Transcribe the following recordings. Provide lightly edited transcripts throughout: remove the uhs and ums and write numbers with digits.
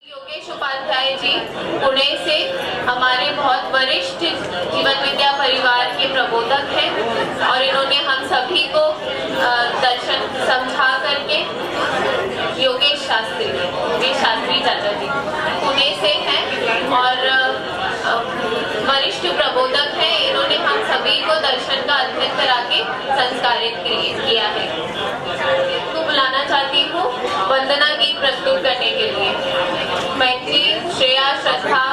योगेश उपाध्याय जी पुणे से हमारे बहुत वरिष्ठ जीवन विद्या परिवार के प्रबोधक हैं और इन्होंने हम सभी को दर्शन समझा करके योगेश शास्त्री चाचा जी पुणे से हैं और वरिष्ठ प्रबोधक हैं। इन्होंने हम सभी को दर्शन का अध्ययन करा के संस्कारित किया है। तो बुलाना चाहती हूँ वंदना गीत प्रस्तुत करने के लिए। मैत्री, श्रेया, श्रद्धा,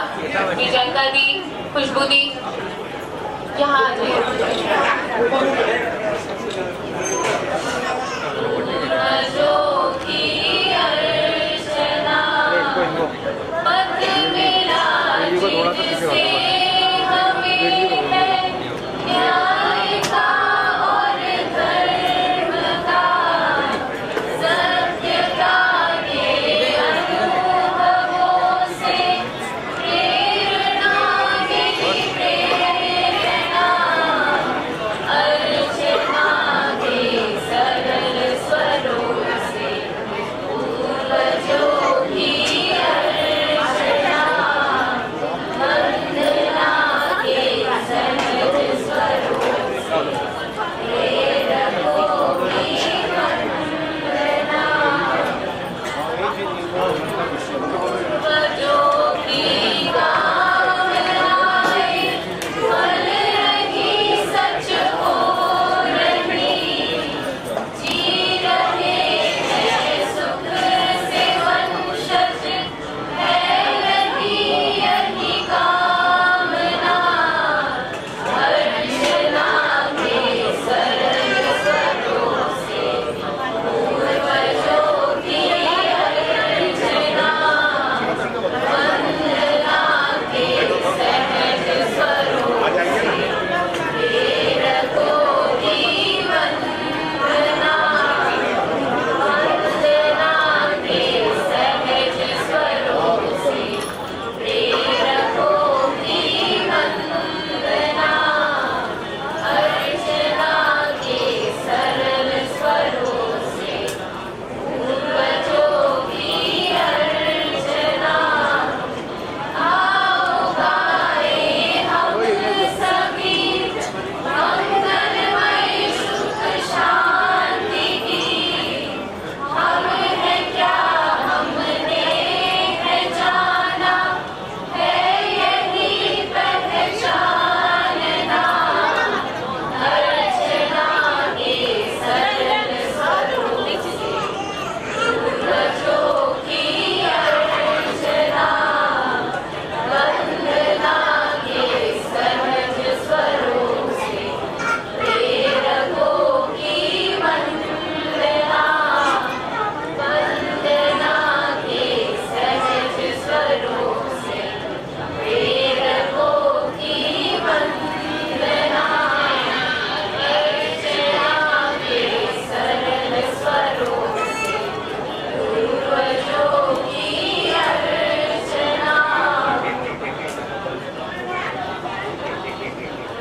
विजयंका दी, खुशबू दी यहाँ आ जाइए।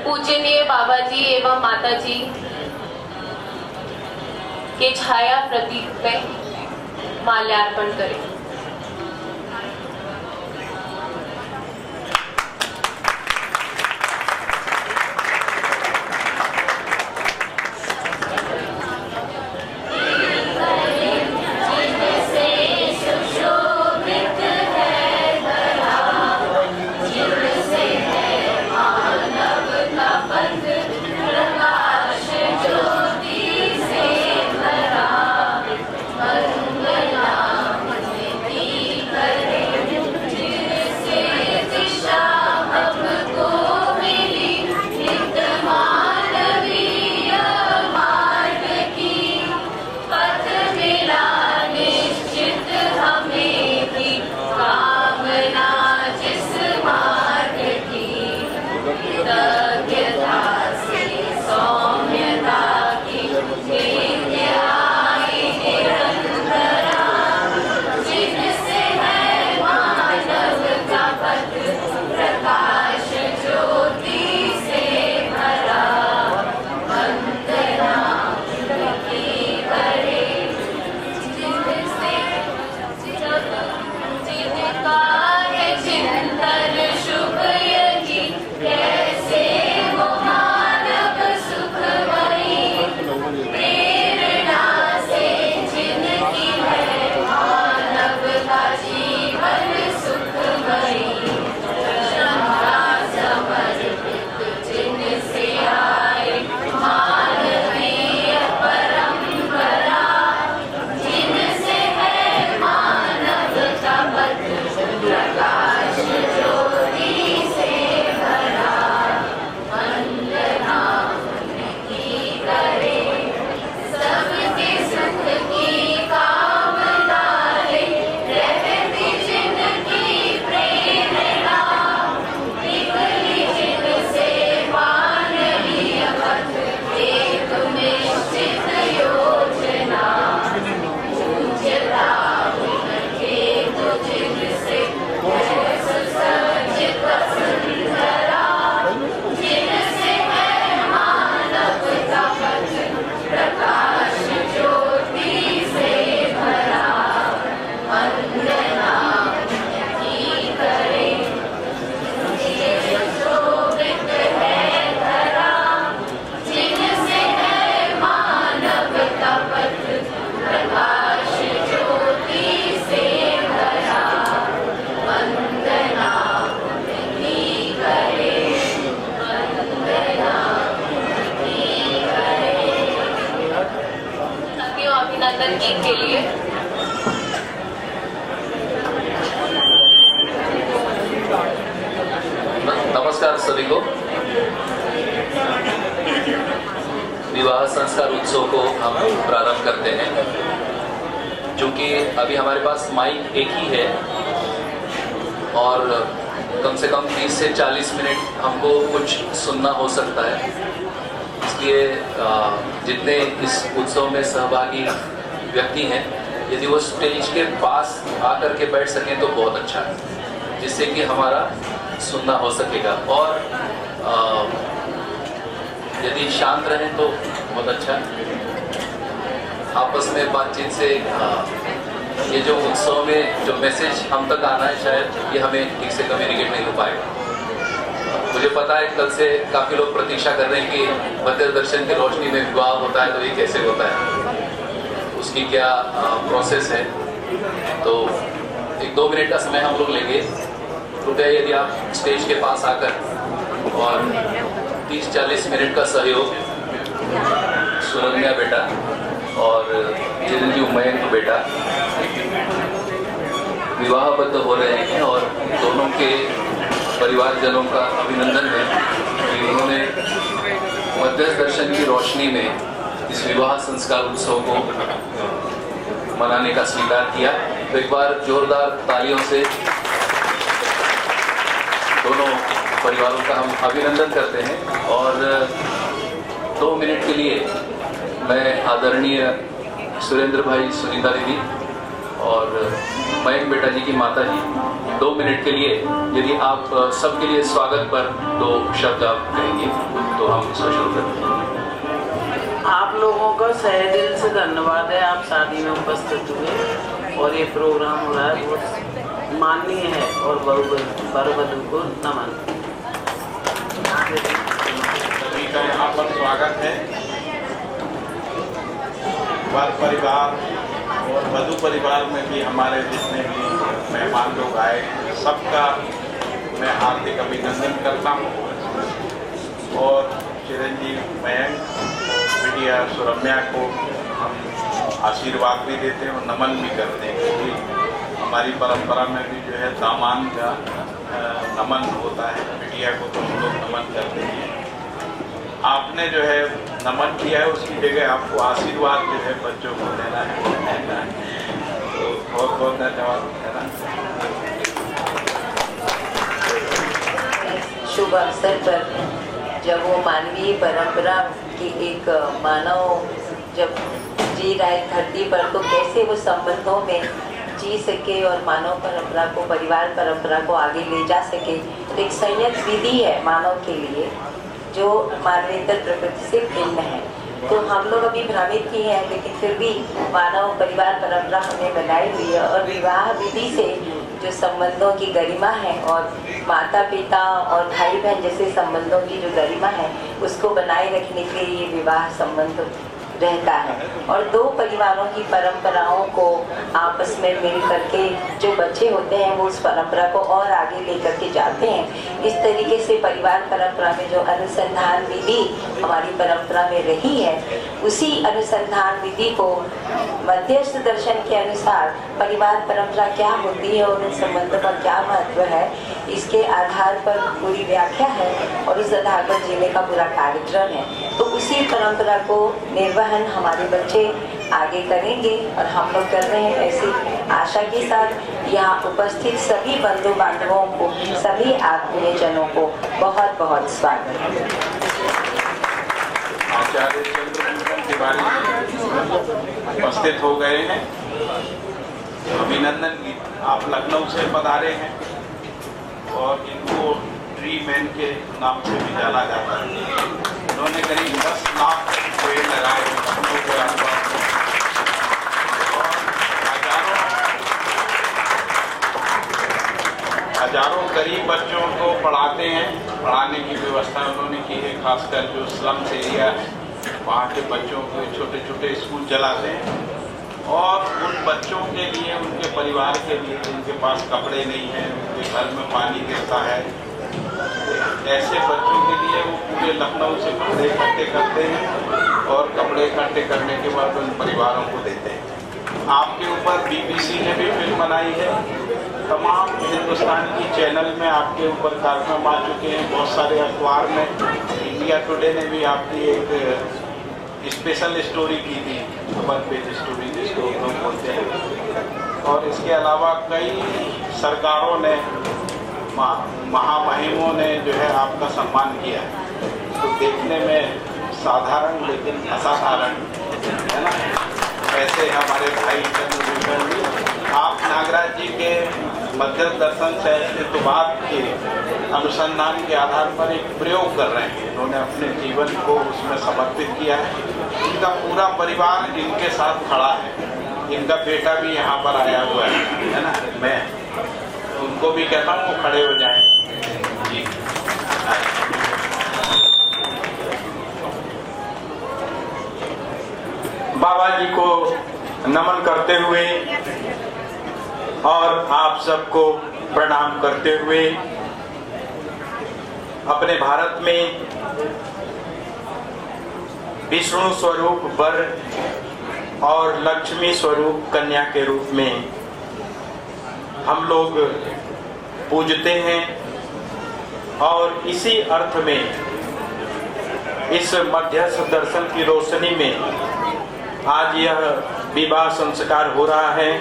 पूजनीय बाबा जी एवं माता जी के छाया प्रतीक में माल्यार्पण करें। वंदन गीत के लिए। नमस्कार सभी को। विवाह संस्कार उत्सव को हम प्रारंभ करते हैं। क्योंकि अभी हमारे पास माइक एक ही है और कम से कम 30 से 40 मिनट हमको कुछ सुनना हो सकता है, इसलिए जितने इस उत्सव में सहभागी व्यक्ति हैं, यदि वो स्टेज के पास आकर के बैठ सकें तो बहुत अच्छा है, जिससे कि हमारा सुनना हो सकेगा। और यदि शांत रहें तो बहुत अच्छा है। आपस में बातचीत से ये जो उत्सव में जो मैसेज हम तक आना है, शायद ये हमें ठीक से कम्युनिकेट नहीं हो पाएगा। मुझे पता है कल से काफ़ी लोग प्रतीक्षा कर रहे हैं कि मंदिर दर्शन की रोशनी में विवाह होता है तो ये कैसे होता है, उसकी क्या प्रोसेस है। तो 1-2 मिनट का समय हम लोग लेंगे। कृपया यदि आप स्टेज के पास आकर और 30-40 मिनट का सहयोग सुरम्या बेटा और चिरंजीव मयंक बेटा विवाहबद्ध हो रहे हैं, और दोनों के परिवारजनों का अभिनंदन है कि उन्होंने मध्यस्थ दर्शन की रोशनी में इस विवाह संस्कार उत्सव को मनाने का स्वीकार किया। तो एक बार जोरदार तालियों से दोनों परिवारों का हम अभिनंदन करते हैं। और 2 मिनट के लिए मैं आदरणीय सुरेंद्र भाई, सुनीता दीदी और मयंक बेटा जी की माता जी 2 मिनट के लिए यदि आप सबके लिए स्वागत पर 2 शब्द आप कहेंगे तो हम इसको शुरू करते हैं। आप लोगों का सहे दिल से धन्यवाद है, आप शादी में उपस्थित हुए और ये प्रोग्राम हो रहा है, बहुत माननीय है। और वर वधू को नमन। सभी का यहाँ पर स्वागत है। वर परिवार और वधू परिवार में भी हमारे जितने भी मेहमान लोग आए, सबका मैं हार्दिक अभिनंदन करता हूँ। और चिरंजीव मयंक बिटिया सुरम्या को हम आशीर्वाद भी देते हैं और नमन भी करते हैं, क्योंकि हमारी परंपरा में भी जो है दामाद का नमन होता है, बिटिया को तो हम लोग नमन करते हैं। आपने जो है नमन किया है, उसकी जगह आपको आशीर्वाद जो है बच्चों को देना है। तो बहुत बहुत धन्यवाद। शुभ अवसर पर जब वो मानवीय परंपरा की एक मानव जब जी रहा है धरती पर, तो कैसे वो संबंधों में जी सके और मानव परंपरा को, परिवार परंपरा को आगे ले जा सके। तो एक संयत विधि है मानव के लिए जो मानवेतर प्रकृति से भिन्न है। तो हम लोग अभी भ्रमित ही हैं, लेकिन फिर भी मानव परिवार परंपरा हमें बनाई हुई है। और विवाह विधि से जो संबंधों की गरिमा है और माता पिता और भाई बहन जैसे संबंधों की जो गरिमा है, उसको बनाए रखने के लिए ये विवाह संबंध रहता है। और 2 परिवारों की परंपराओं को आपस में मिल करके जो बच्चे होते हैं वो उस परंपरा को और आगे लेकर के जाते हैं। इस तरीके से परिवार परंपरा में जो अनुसंधान विधि हमारी परंपरा में रही है, उसी अनुसंधान विधि को मध्यस्थ दर्शन के अनुसार परिवार परंपरा क्या होती है और उन संबंधों का क्या महत्व है, इसके आधार पर पूरी व्याख्या है और उस आधार पर जीने का पूरा कार्यक्रम है। तो उसी परंपरा को निर्वहन हमारे बच्चे आगे करेंगे और हम लोग कर रहे हैं। ऐसी आशा के साथ यहाँ उपस्थित सभी बंधु बांधवों को, सभी आत्मीय जनों को बहुत बहुत स्वागत। आचार्य चंद्रमोहन तिवारी उपस्थित हो गए हैं। अभिनंदन की आप लखनऊ से पधारे हैं और इनको ट्री मैन के नाम से भी जाना जाता है। इन्होंने करीब 10 लाख पेड़ लगाए लखनऊ के आसपास और हजारों गरीब बच्चों को पढ़ाते हैं। पढ़ाने की व्यवस्था उन्होंने की है, खासकर जो स्लम्स एरिया है वहाँ के बच्चों को छोटे छोटे स्कूल चलाते हैं। और उन बच्चों के लिए, उनके परिवार के लिए जिनके पास कपड़े नहीं हैं, उनके घर में पानी गिरता है, ऐसे बच्चों के लिए वो पूरे लखनऊ से कपड़े इकट्ठे करते हैं और कपड़े इकट्ठे करने के बाद उन परिवारों को देते हैं। आपके ऊपर BBC ने भी फिल्म बनाई है, तमाम हिंदुस्तान की चैनल में आपके ऊपर कार्यक्रम आ चुके हैं, बहुत सारे अखबार में, इंडिया टुडे ने भी आपकी एक स्पेशल स्टोरी की थी, खबर पेज स्टोरी जिसको लोग बोलते हैं। और इसके अलावा कई सरकारों ने, महामहिमों ने जो है आपका सम्मान किया है। तो देखने में साधारण लेकिन असाधारण है ना। ऐसे हमारे भाई चंद्रभूषण जी, आप नागराज जी के मध्य दर्शन सहस्त्रवाद के अनुसंधान के आधार पर एक प्रयोग कर रहे हैं। उन्होंने अपने जीवन को उसमें समर्पित किया है। इनका पूरा परिवार इनके साथ खड़ा है। इनका बेटा भी यहाँ पर आया हुआ है ना। मैं उनको भी कहता हूँ वो खड़े हो जाएं। जी बाबा जी को नमन करते हुए और आप सबको प्रणाम करते हुए अपने भारत में विष्णु स्वरूप वर और लक्ष्मी स्वरूप कन्या के रूप में हम लोग पूजते हैं। और इसी अर्थ में इस मध्यस्थ दर्शन की रोशनी में आज यह विवाह संस्कार हो रहा है।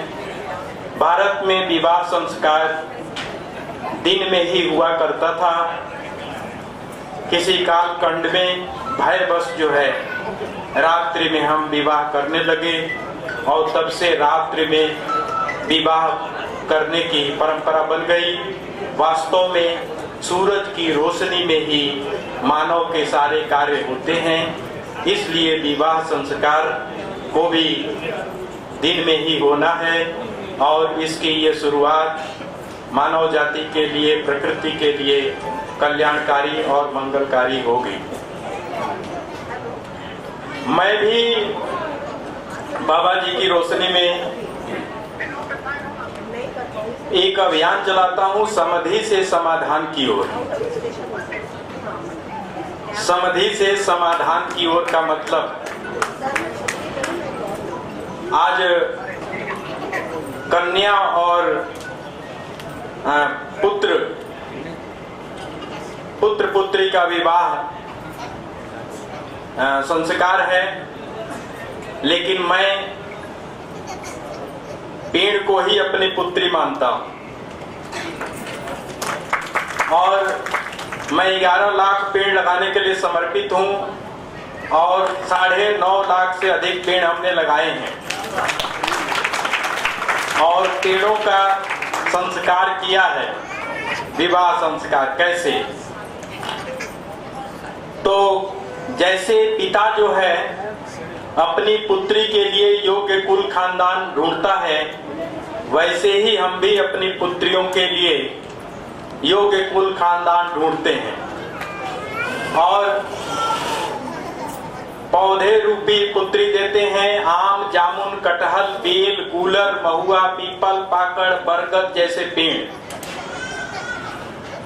भारत में विवाह संस्कार दिन में ही हुआ करता था। किसी कालखंड में भयवश जो है रात्रि में हम विवाह करने लगे और तब से रात्रि में विवाह करने की परंपरा बन गई। वास्तव में सूरज की रोशनी में ही मानव के सारे कार्य होते हैं, इसलिए विवाह संस्कार को भी दिन में ही होना है। और इसकी ये शुरुआत मानव जाति के लिए, प्रकृति के लिए कल्याणकारी और मंगलकारी होगी। मैं भी बाबा जी की रोशनी में एक अभियान चलाता हूं, समाधि से समाधान की ओर। समाधि से समाधान की ओर का मतलब, आज कन्या और पुत्र पुत्री का विवाह संस्कार है, लेकिन मैं पेड़ को ही अपनी पुत्री मानता हूं। और मैं 11 लाख पेड़ लगाने के लिए समर्पित हूं और 9.5 लाख से अधिक पेड़ हमने लगाए हैं और पेड़ों का संस्कार किया है। विवाह संस्कार कैसे? तो जैसे पिता जो है अपनी पुत्री के लिए योग्य कुल खानदान ढूंढता है, वैसे ही हम भी अपनी पुत्रियों के लिए योग्य कुल खानदान ढूंढते हैं और पौधे रूपी पुत्री देते हैं। आम, जामुन, कटहल, बेल, गूलर, महुआ, पीपल, पाकड़, बरगद जैसे पेड़।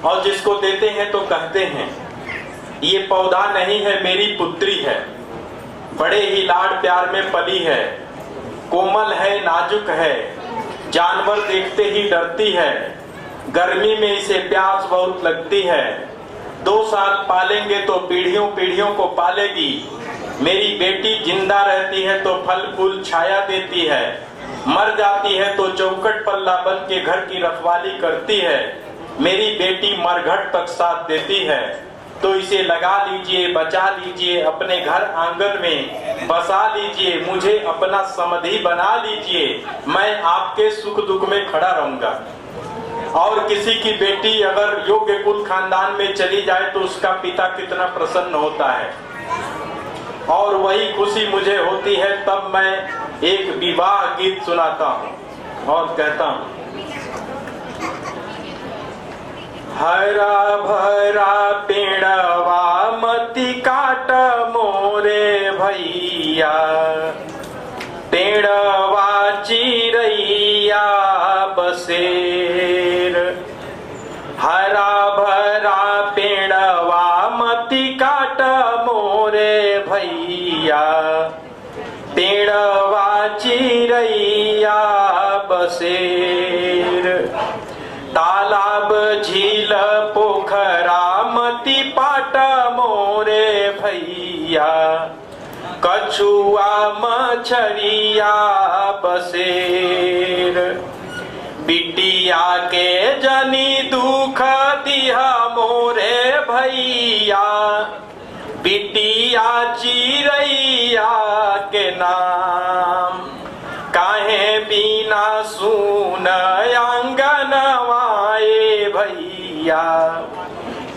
और जिसको देते हैं तो कहते हैं ये पौधा नहीं है, मेरी पुत्री है, बड़े ही लाड प्यार में पली है, कोमल है, नाजुक है, जानवर देखते ही डरती है, गर्मी में इसे प्यास बहुत लगती है, 2 साल पालेंगे तो पीढ़ियों पीढ़ियों को पालेगी, मेरी बेटी जिंदा रहती है तो फल फूल छाया देती है, मर जाती है तो चौखट पल्ला बन के घर की रखवाली करती है, मेरी बेटी मरघट तक साथ देती है, तो इसे लगा लीजिए, बचा लीजिए, अपने घर आंगन में बसा लीजिए, मुझे अपना समधी बना लीजिए, मैं आपके सुख दुख में खड़ा रहूंगा। और किसी की बेटी अगर योग्य कुल खानदान में चली जाए तो उसका पिता कितना प्रसन्न होता है, और वही खुशी मुझे होती है। तब मैं एक विवाह गीत सुनाता हूँ और कहता हूँ, हरा भरा पेड़वा मती काट मोरे भैया, पेड़वा चिरैया बसेर, हरा भरा पेड़वा मती काट मोरे भैया, पेड़वा चिरैया बसेर। तालाब झील पोखरा मती पाटा मोरे भैया, कछुआ मछरिया बसेर। बिटिया के जनी दुख दिहा मोरे भैया, बिटिया चिरैया के नाम। काहे बिना सुन आंगनवाए भैया,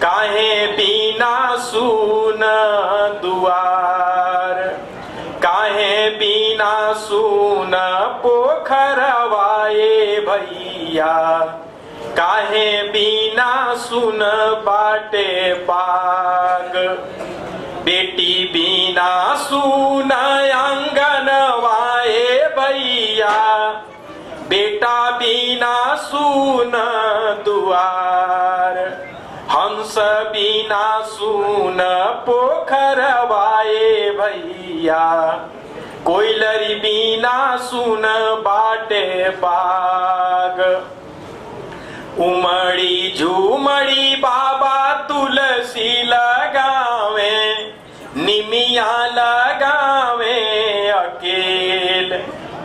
काहे बिना सुन दुआर। काहे बिना सुन पोखरवाए भैया, काहे बिना सुन बाटे बाग। बेटी बिना सुन आंगनवाए भैया, बेटा बिना सुन दुआर। हंस बिना सुन पोखरवाए भैया, कोयलरी बिना सुन बाटे बाग। उमड़ी झूमड़ी बाबा तुलसी लगावे, निमिया लगावे अकेल।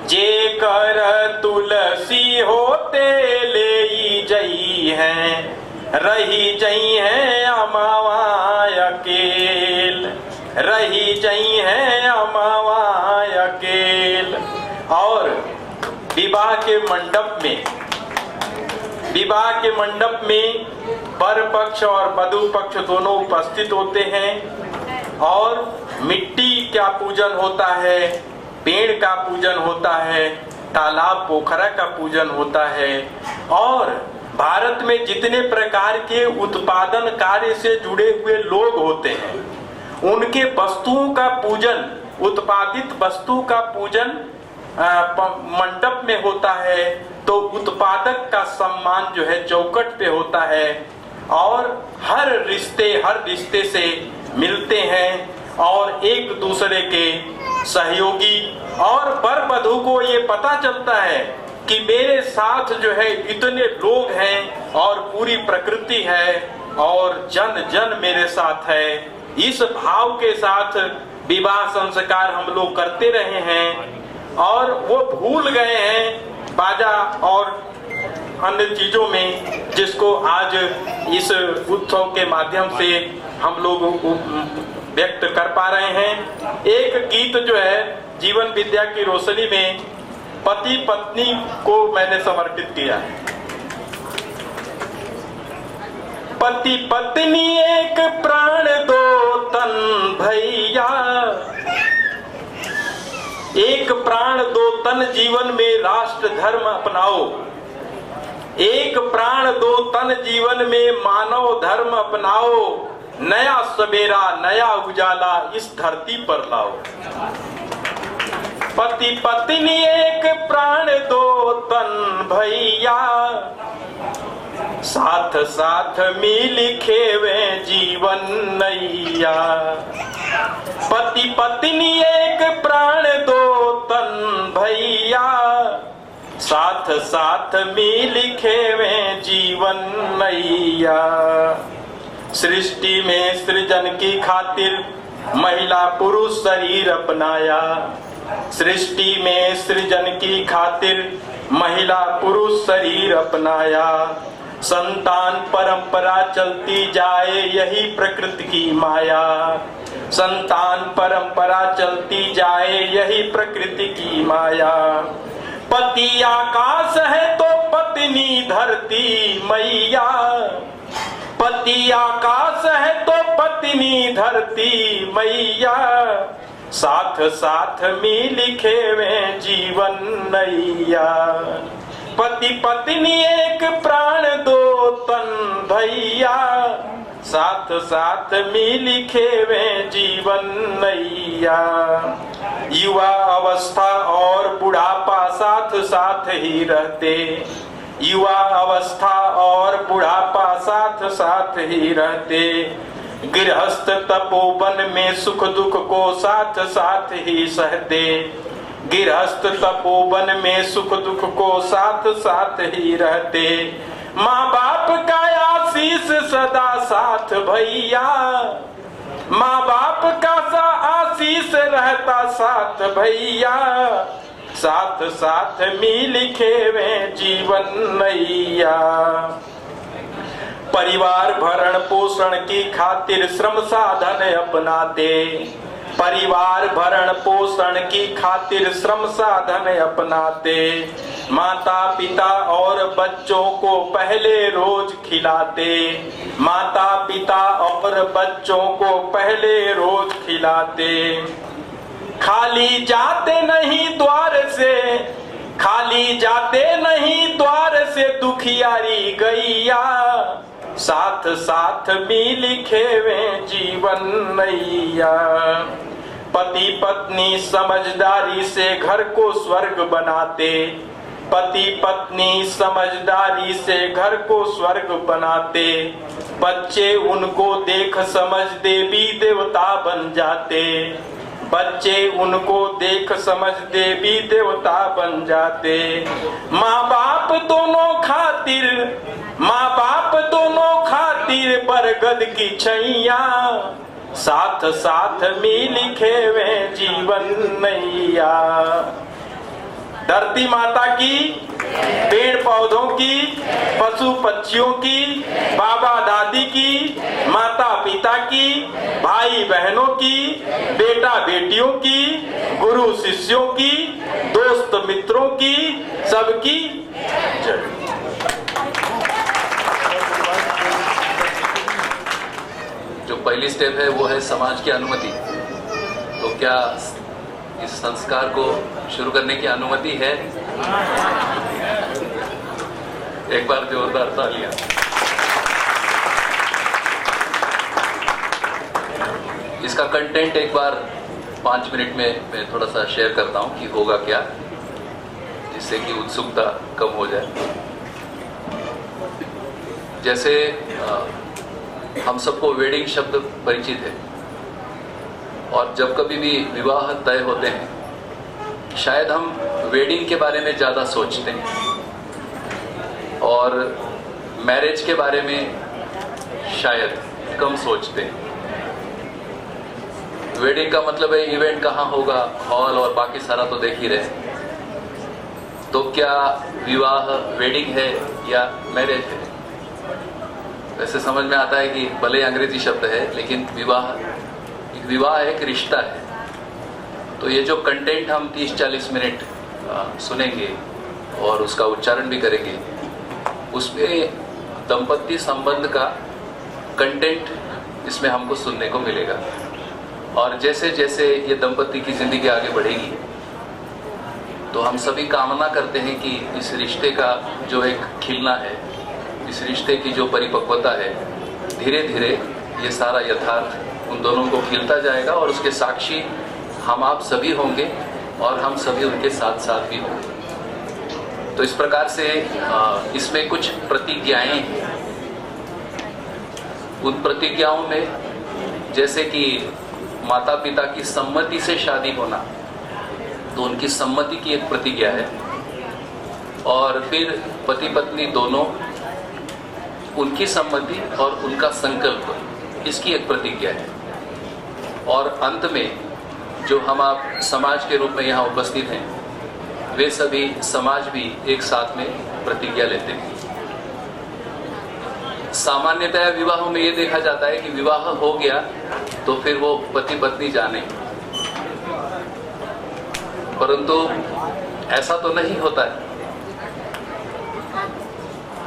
जे कर तुलसी होते ले जई हैं, रही जई हैं अमावा अकेल, रही जई हैं अमावा अकेल। और विवाह के मंडप में वर पक्ष और वधु पक्ष दोनों उपस्थित होते हैं और मिट्टी का पूजन होता है, पेड़ का पूजन होता है, तालाब पोखरा का पूजन होता है। और भारत में जितने प्रकार के उत्पादन कार्य से जुड़े हुए लोग होते हैं, उनके वस्तुओं का पूजन, उत्पादित वस्तु का पूजन मंडप में होता है। तो उत्पादक का सम्मान जो है चौखट पे होता है और हर रिश्ते से मिलते हैं और एक दूसरे के सहयोगी। और वर वधू को ये पता चलता है कि मेरे साथ जो है इतने लोग हैं और पूरी प्रकृति है और जन जन मेरे साथ है। इस भाव के साथ विवाह संस्कार हम लोग करते रहे हैं और वो भूल गए हैं बाजा और अन्य चीजों में, जिसको आज इस उत्सव के माध्यम से हम लोग व्यक्त कर पा रहे हैं। एक गीत जो है जीवन विद्या की रोशनी में पति पत्नी को मैंने समर्पित किया है। पति पत्नी एक प्राण दो तन भैया, एक प्राण दो तन जीवन में राष्ट्र धर्म अपनाओ। एक प्राण दो तन जीवन में मानव धर्म अपनाओ। नया सवेरा नया उजाला इस धरती पर लाओ। पति पत्नी एक प्राण दो तन भैया, साथ साथ मिल खेवे जीवन नैया। पति पत्नी एक प्राण दो तन भैया, साथ साथ मिल खेवे जीवन नैया। सृष्टि में सृजन की खातिर महिला पुरुष शरीर अपनाया। सृष्टि में सृजन की खातिर महिला पुरुष शरीर अपनाया। संतान परंपरा चलती जाए यही प्रकृति की माया। संतान परंपरा चलती जाए यही प्रकृति की माया। पति आकाश है तो पत्नी धरती मैया। पति आकाश है तो पत्नी धरती मैया। साथ साथ मिल खेवे जीवन नैया। पति पत्नी एक प्राण दो तन भैया, साथ साथ मिल खेवे जीवन नैया। युवा अवस्था और बुढ़ापा साथ साथ ही रहते। युवा अवस्था और बुढ़ापा साथ साथ ही रहते। गृहस्थ तपोवन में सुख दुख को साथ साथ ही सहते। गृहस्थ तपोवन में सुख दुख को साथ साथ ही रहते, माँ बाप का आशीष सदा साथ भैया, माँ बाप का सा आशीष रहता साथ भैया, साथ साथ मिल खेवे जीवन नैया। परिवार भरण पोषण की खातिर श्रम साधन अपनाते, परिवार भरण पोषण की खातिर श्रम साधन अपनाते, माता पिता और बच्चों को पहले रोज खिलाते, माता पिता और बच्चों को पहले रोज खिलाते। खाली जाते नहीं द्वार से, खाली जाते नहीं द्वार से दुखियारी गैया, साथ साथ मिल खेवे जीवन नैया। पति पत्नी समझदारी से घर को स्वर्ग बनाते, पति पत्नी समझदारी से घर को स्वर्ग बनाते, बच्चे उनको देख समझ देवी देवता बन जाते, बच्चे उनको देख समझ देवी देवता बन जाते। माँ बाप दोनों खातिर, माँ बाप दोनों खातिर बरगद की छैया, साथ साथ मिल खेवे जीवन नैया। धरती माता की, पेड़ पौधों की, पशु पक्षियों की, बाबा दादी की, माता पिता की, भाई बहनों की, बेटा बेटियों की, गुरु शिष्यों की, दोस्त मित्रों की, सबकी जय। जो पहली स्टेप है वो है समाज की अनुमति। तो क्या इस संस्कार को शुरू करने की अनुमति है? एक बार जोरदार तालियां। इसका कंटेंट एक बार 5 मिनट में मैं थोड़ा सा शेयर करता हूं कि होगा क्या, जिससे कि उत्सुकता कम हो जाए। जैसे हम सबको वेडिंग शब्द परिचित है, और जब कभी भी विवाह तय होते हैं शायद हम वेडिंग के बारे में ज़्यादा सोचते हैं और मैरिज के बारे में शायद कम सोचते हैं। वेडिंग का मतलब है इवेंट कहाँ होगा, हॉल और बाकी सारा तो देख ही रहे। तो क्या विवाह वेडिंग है या मैरिज है? वैसे समझ में आता है कि भले अंग्रेजी शब्द है, लेकिन विवाह एक रिश्ता है। तो ये जो कंटेंट हम 30-40 मिनट सुनेंगे और उसका उच्चारण भी करेंगे, उसमें दंपति संबंध का कंटेंट इसमें हमको सुनने को मिलेगा। और जैसे जैसे ये दंपति की जिंदगी आगे बढ़ेगी तो हम सभी कामना करते हैं कि इस रिश्ते का जो एक खिलना है, इस रिश्ते की जो परिपक्वता है, धीरे धीरे ये सारा यथार्थ उन दोनों को खिलता जाएगा और उसके साक्षी हम आप सभी होंगे और हम सभी उनके साथ साथ भी होंगे। तो इस प्रकार से इसमें कुछ प्रतिज्ञाएं हैं। उन प्रतिज्ञाओं में जैसे कि माता पिता की सम्मति से शादी होना, तो उनकी सम्मति की एक प्रतिज्ञा है। और फिर पति पत्नी दोनों, उनकी सम्मति और उनका संकल्प, इसकी एक प्रतिज्ञा है। और अंत में जो हम आप समाज के रूप में यहाँ उपस्थित हैं, वे सभी समाज भी एक साथ में प्रतिज्ञा लेते हैं। सामान्यतया विवाहों में ये देखा जाता है कि विवाह हो गया तो फिर वो पति पत्नी जाने, परंतु ऐसा तो नहीं होता है।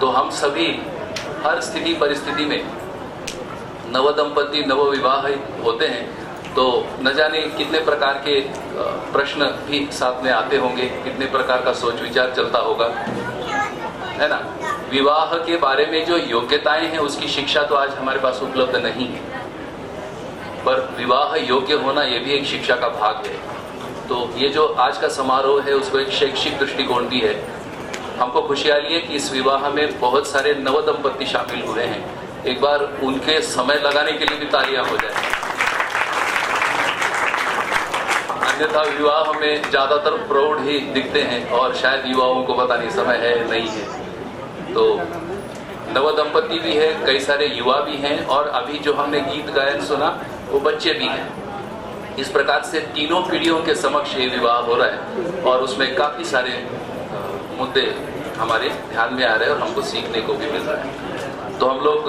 तो हम सभी हर स्थिति परिस्थिति में नवदंपति नवविवाहित होते हैं, तो न जाने कितने प्रकार के प्रश्न भी साथ में आते होंगे, कितने प्रकार का सोच विचार चलता होगा, है ना। विवाह के बारे में जो योग्यताएं हैं उसकी शिक्षा तो आज हमारे पास उपलब्ध नहीं है, पर विवाह योग्य होना ये भी एक शिक्षा का भाग है। तो ये जो आज का समारोह है उसको एक शैक्षिक दृष्टिकोण भी है। हमको खुशहाली है कि इस विवाह में बहुत सारे नवदंपति शामिल हुए हैं। एक बार उनके समय लगाने के लिए भी तालियां हो जाए। अन्यथा विवाह में ज़्यादातर प्रौढ़ ही दिखते हैं और शायद युवाओं को पता नहीं समय है नहीं है। तो नवदंपति भी है, कई सारे युवा भी हैं और अभी जो हमने गीत गायन सुना वो बच्चे भी हैं। इस प्रकार से तीनों पीढ़ियों के समक्ष ये विवाह हो रहा है और उसमें काफ़ी सारे मुद्दे हमारे ध्यान में आ रहे हैं और हमको सीखने को भी मिल रहा है। तो हम लोग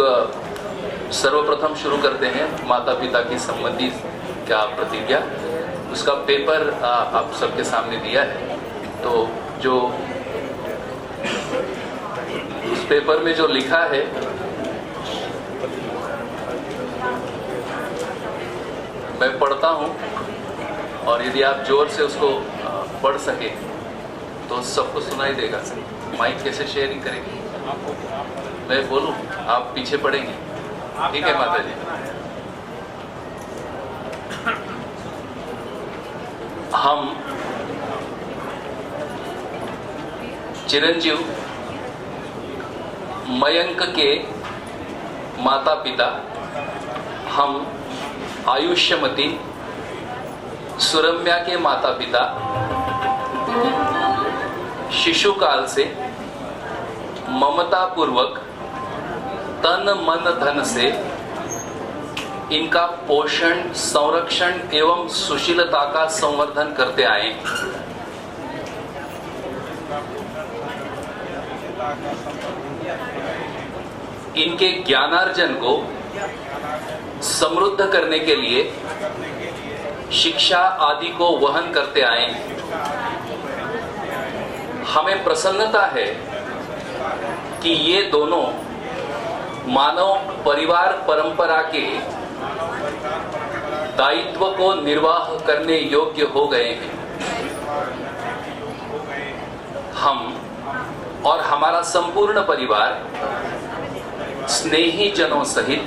सर्वप्रथम शुरू करते हैं माता पिता की सम्मति का प्रतिज्ञा। उसका पेपर आप सबके सामने दिया है। तो जो उस पेपर में जो लिखा है मैं पढ़ता हूँ और यदि आप जोर से उसको पढ़ सके तो सबको सुनाई देगा। माइक कैसे शेयरिंग करेंगे? मैं बोलूँ, आप पीछे पढ़ेंगे? ठीक है माता जी। हम चिरंजीव मयंक के माता पिता, हम आयुष्यमती सुरम्या के माता पिता शिशुकाल से ममता पूर्वक तन मन धन से इनका पोषण, संरक्षण एवं सुशीलता का संवर्धन करते आए। इनके ज्ञानार्जन को समृद्ध करने के लिए शिक्षा आदि को वहन करते आए। हमें प्रसन्नता है कि ये दोनों मानव परिवार परंपरा के दायित्व को निर्वाह करने योग्य हो गए हैं। हम और हमारा संपूर्ण परिवार स्नेही जनों सहित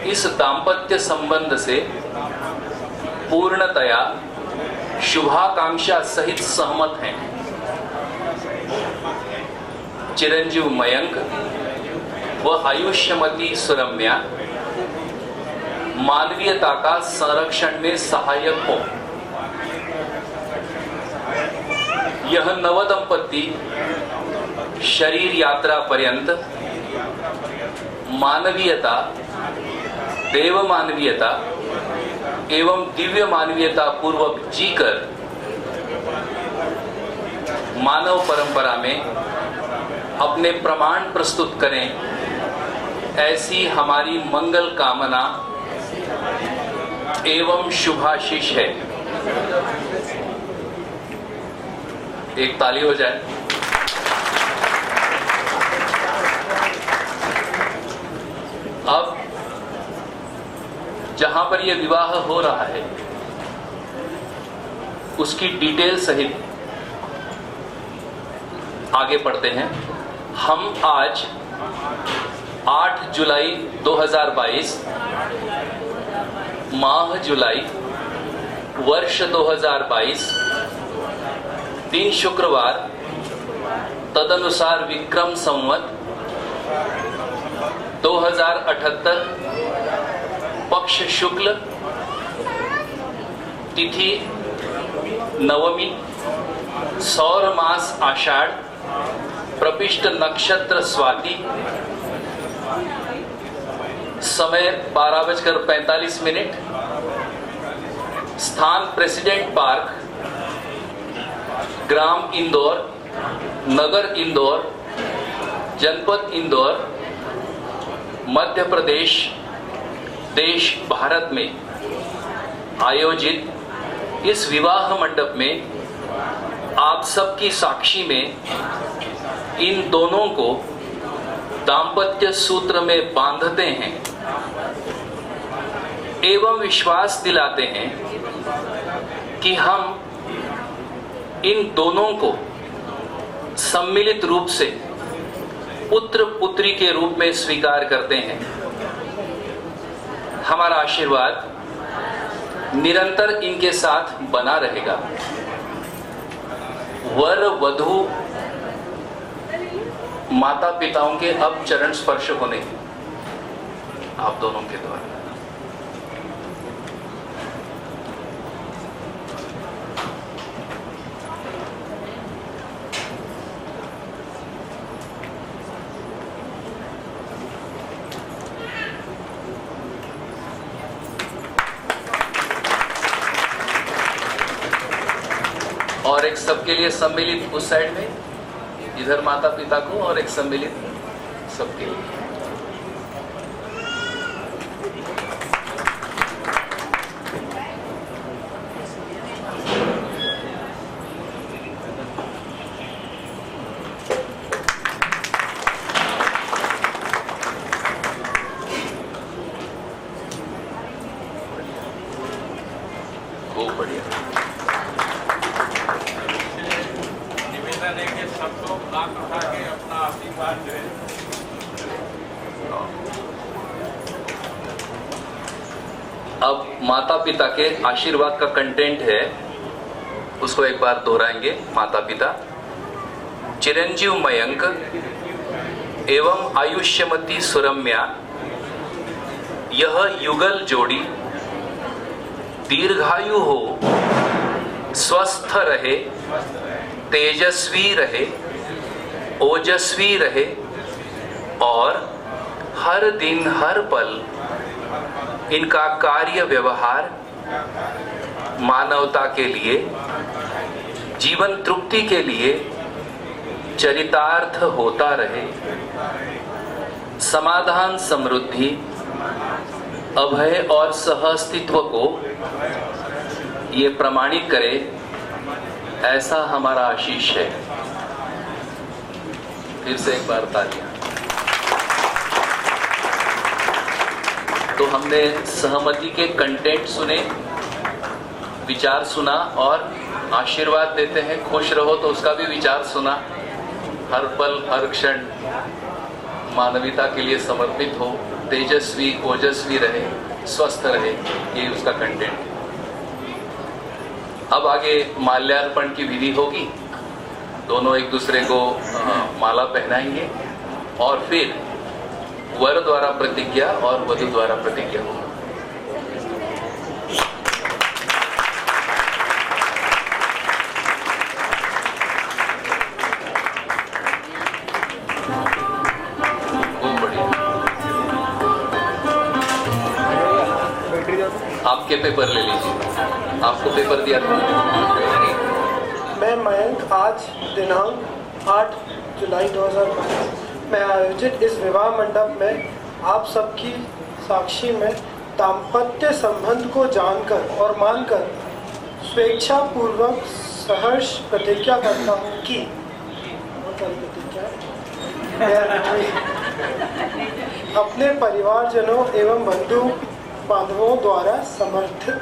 इस दाम्पत्य संबंध से पूर्णतया शुभाकांक्षा सहित सहमत हैं। चिरंजीव मयंक व आयुष्यमती सुरम्या मानवीयता का संरक्षण में सहायक हो। यह नवदंपति शरीर यात्रा पर्यंत मानवीयता, देव मानवीयता एवं दिव्य मानवीयता पूर्वक जीकर मानव परंपरा में अपने प्रमाण प्रस्तुत करें, ऐसी हमारी मंगल कामना एवं शुभाशीष है। एक ताली हो जाए। अब जहां पर यह विवाह हो रहा है उसकी डिटेल सहित आगे पढ़ते हैं। हम आज 8 जुलाई 2022 माह जुलाई वर्ष 2022 दिन शुक्रवार तदनुसार विक्रम संवत 2078 पक्ष शुक्ल तिथि नवमी सौर मास आषाढ़ प्रपिष्ट नक्षत्र स्वाति समय 12:45 स्थान प्रेसिडेंट पार्क ग्राम इंदौर नगर इंदौर जनपद इंदौर मध्य प्रदेश देश भारत में आयोजित इस विवाह मंडप में आप सबकी साक्षी में इन दोनों को दाम्पत्य सूत्र में बांधते हैं एवं विश्वास दिलाते हैं कि हम इन दोनों को सम्मिलित रूप से पुत्र पुत्री के रूप में स्वीकार करते हैं। हमारा आशीर्वाद निरंतर इनके साथ बना रहेगा। वर वधू माता पिताओं के अब चरण स्पर्श होने आप दोनों के द्वारा। और एक सबके लिए सम्मिलित उस साइड में, इधर माता पिता को, और एक सम्मिलित सबके लिए। खूब बढ़िया। निवेदन है कि सब लोग हाथ उठा के अपना आशीर्वाद दें। अब माता पिता के आशीर्वाद का कंटेंट है, उसको एक बार दोहराएंगे। माता पिता, चिरंजीव मयंक एवं आयुष्यमती सुरम्या, यह युगल जोड़ी दीर्घायु हो, स्वस्थ रहे, तेजस्वी रहे, ओजस्वी रहे और हर दिन हर पल इनका कार्य व्यवहार मानवता के लिए, जीवन तृप्ति के लिए चरितार्थ होता रहे। समाधान, समृद्धि, अभय और सहअस्तित्व को ये प्रमाणित करे, ऐसा हमारा आशीष है। फिर से एक बार तालियां। तो हमने सहमति के कंटेंट सुने, विचार सुना और आशीर्वाद देते हैं खुश रहो, तो उसका भी विचार सुना। हर पल हर क्षण मानवता के लिए समर्पित हो, तेजस्वी ओजस्वी रहे, स्वस्थ रहे, ये उसका कंटेंट। अब आगे माल्यार्पण की विधि होगी। दोनों एक दूसरे को माला पहनाएंगे और फिर वर द्वारा प्रतिज्ञा और वधु द्वारा प्रतिज्ञा होगी। आपके पेपर ले लीजिए, आपको पेपर दिया था। मैं मयंक आज दिनांक 8 जुलाई 2022 में आयोजित इस विवाह मंडप में आप सबकी साक्षी में दाम्पत्य संबंध को जानकर और मानकर स्वेच्छा पूर्वक सहर्ष प्रतिज्ञा करता हूँ कि अपने परिवारजनों एवं बंधु बांधवों द्वारा समर्थित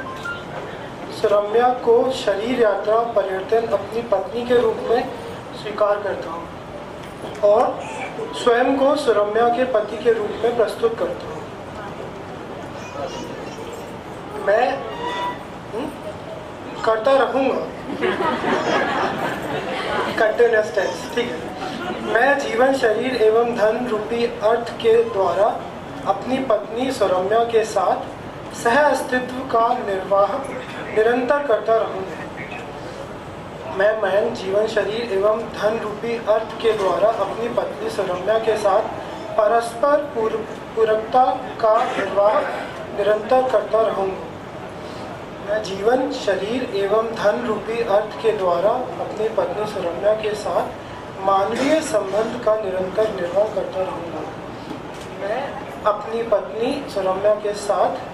सुरम्या को शरीर यात्रा पर्यटन अपनी पत्नी के रूप में स्वीकार करता हूँ और स्वयं को सुरम्या के पति के रूप में प्रस्तुत करता हूँ। मैं करता रहूँगा, कंटिन्यूअस टेंस, ठीक है। मैं जीवन शरीर एवं धन रूपी अर्थ के द्वारा अपनी पत्नी सुरम्या के साथ सह अस्तित्व का निर्वाह निरंतर करता रहूँगा। मैं मयंक जीवन शरीर एवं धन रूपी अर्थ के द्वारा अपनी पत्नी सुरम्या के साथ परस्पर पूरकता का निर्वाह निरंतर करता रहूँगा। मैं जीवन शरीर एवं धन रूपी अर्थ के द्वारा अपनी पत्नी सुरम्या के साथ मानवीय संबंध का निरंतर निर्वाह करता रहूँगा। मैं अपनी पत्नी सुरम्या के साथ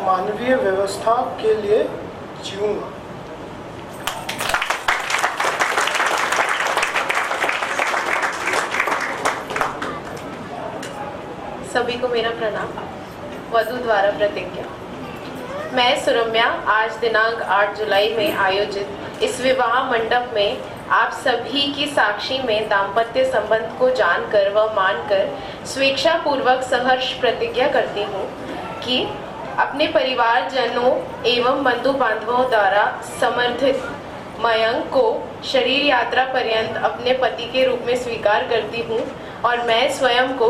मानवीय व्यवस्था के लिए जीऊँगा। सभी को मेरा प्रणाम। वधु द्वारा प्रतिज्ञा। मैं सुरम्या आज दिनांक 8 जुलाई में आयोजित इस विवाह मंडप में आप सभी की साक्षी में दाम्पत्य संबंध को जानकर व मानकर स्वेच्छा पूर्वक सहर्ष प्रतिज्ञा करती हूँ कि अपने परिवारजनों एवं बंधु बांधवों द्वारा समर्थित मयंक को शरीर यात्रा पर्यंत अपने पति के रूप में स्वीकार करती हूँ और मैं स्वयं को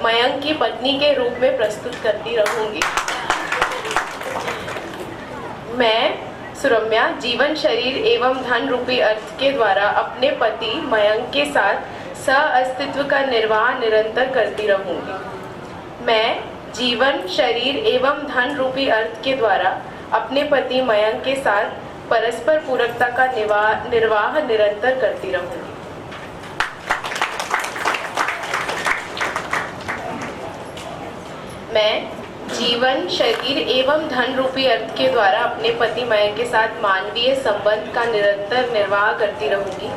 मयंक की पत्नी के रूप में प्रस्तुत करती रहूँगी। मैं सुरम्या जीवन शरीर एवं धन रूपी अर्थ के द्वारा अपने पति मयंक के साथ सह अस्तित्व का निर्वाह निरंतर करती रहूँगी। मैं जीवन शरीर एवं धन रूपी अर्थ के द्वारा अपने पति मयंक के साथ परस्पर पूरकता का निर्वाह निरंतर करती रहूंगी। मैं जीवन, शरीर एवं धन रूपी अर्थ के द्वारा अपने पति मयंक के साथ मानवीय संबंध का निरंतर निर्वाह करती रहूंगी।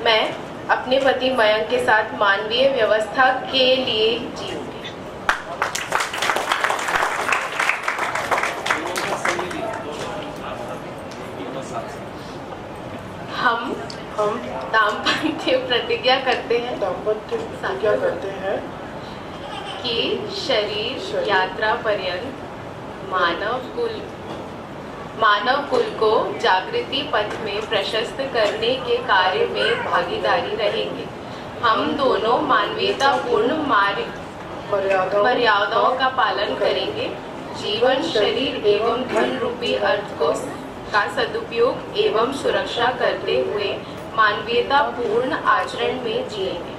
मैं अपने पति मयंक के साथ मानवीय व्यवस्था के लिए जीऊंगी। हम दाम्पत्य प्रतिज्ञा करते हैं कि शरीर यात्रा पर्यंत मानव कुल को जागृति पथ में प्रशस्त करने के कार्य में भागीदारी रहेंगे। हम दोनों मानवीयतापूर्ण मर्यादाओं का पालन करेंगे। जीवन, शरीर एवं धन रूपी अर्थ का सदुपयोग एवं सुरक्षा करते हुए मानवीयतापूर्ण आचरण में जिएंगे।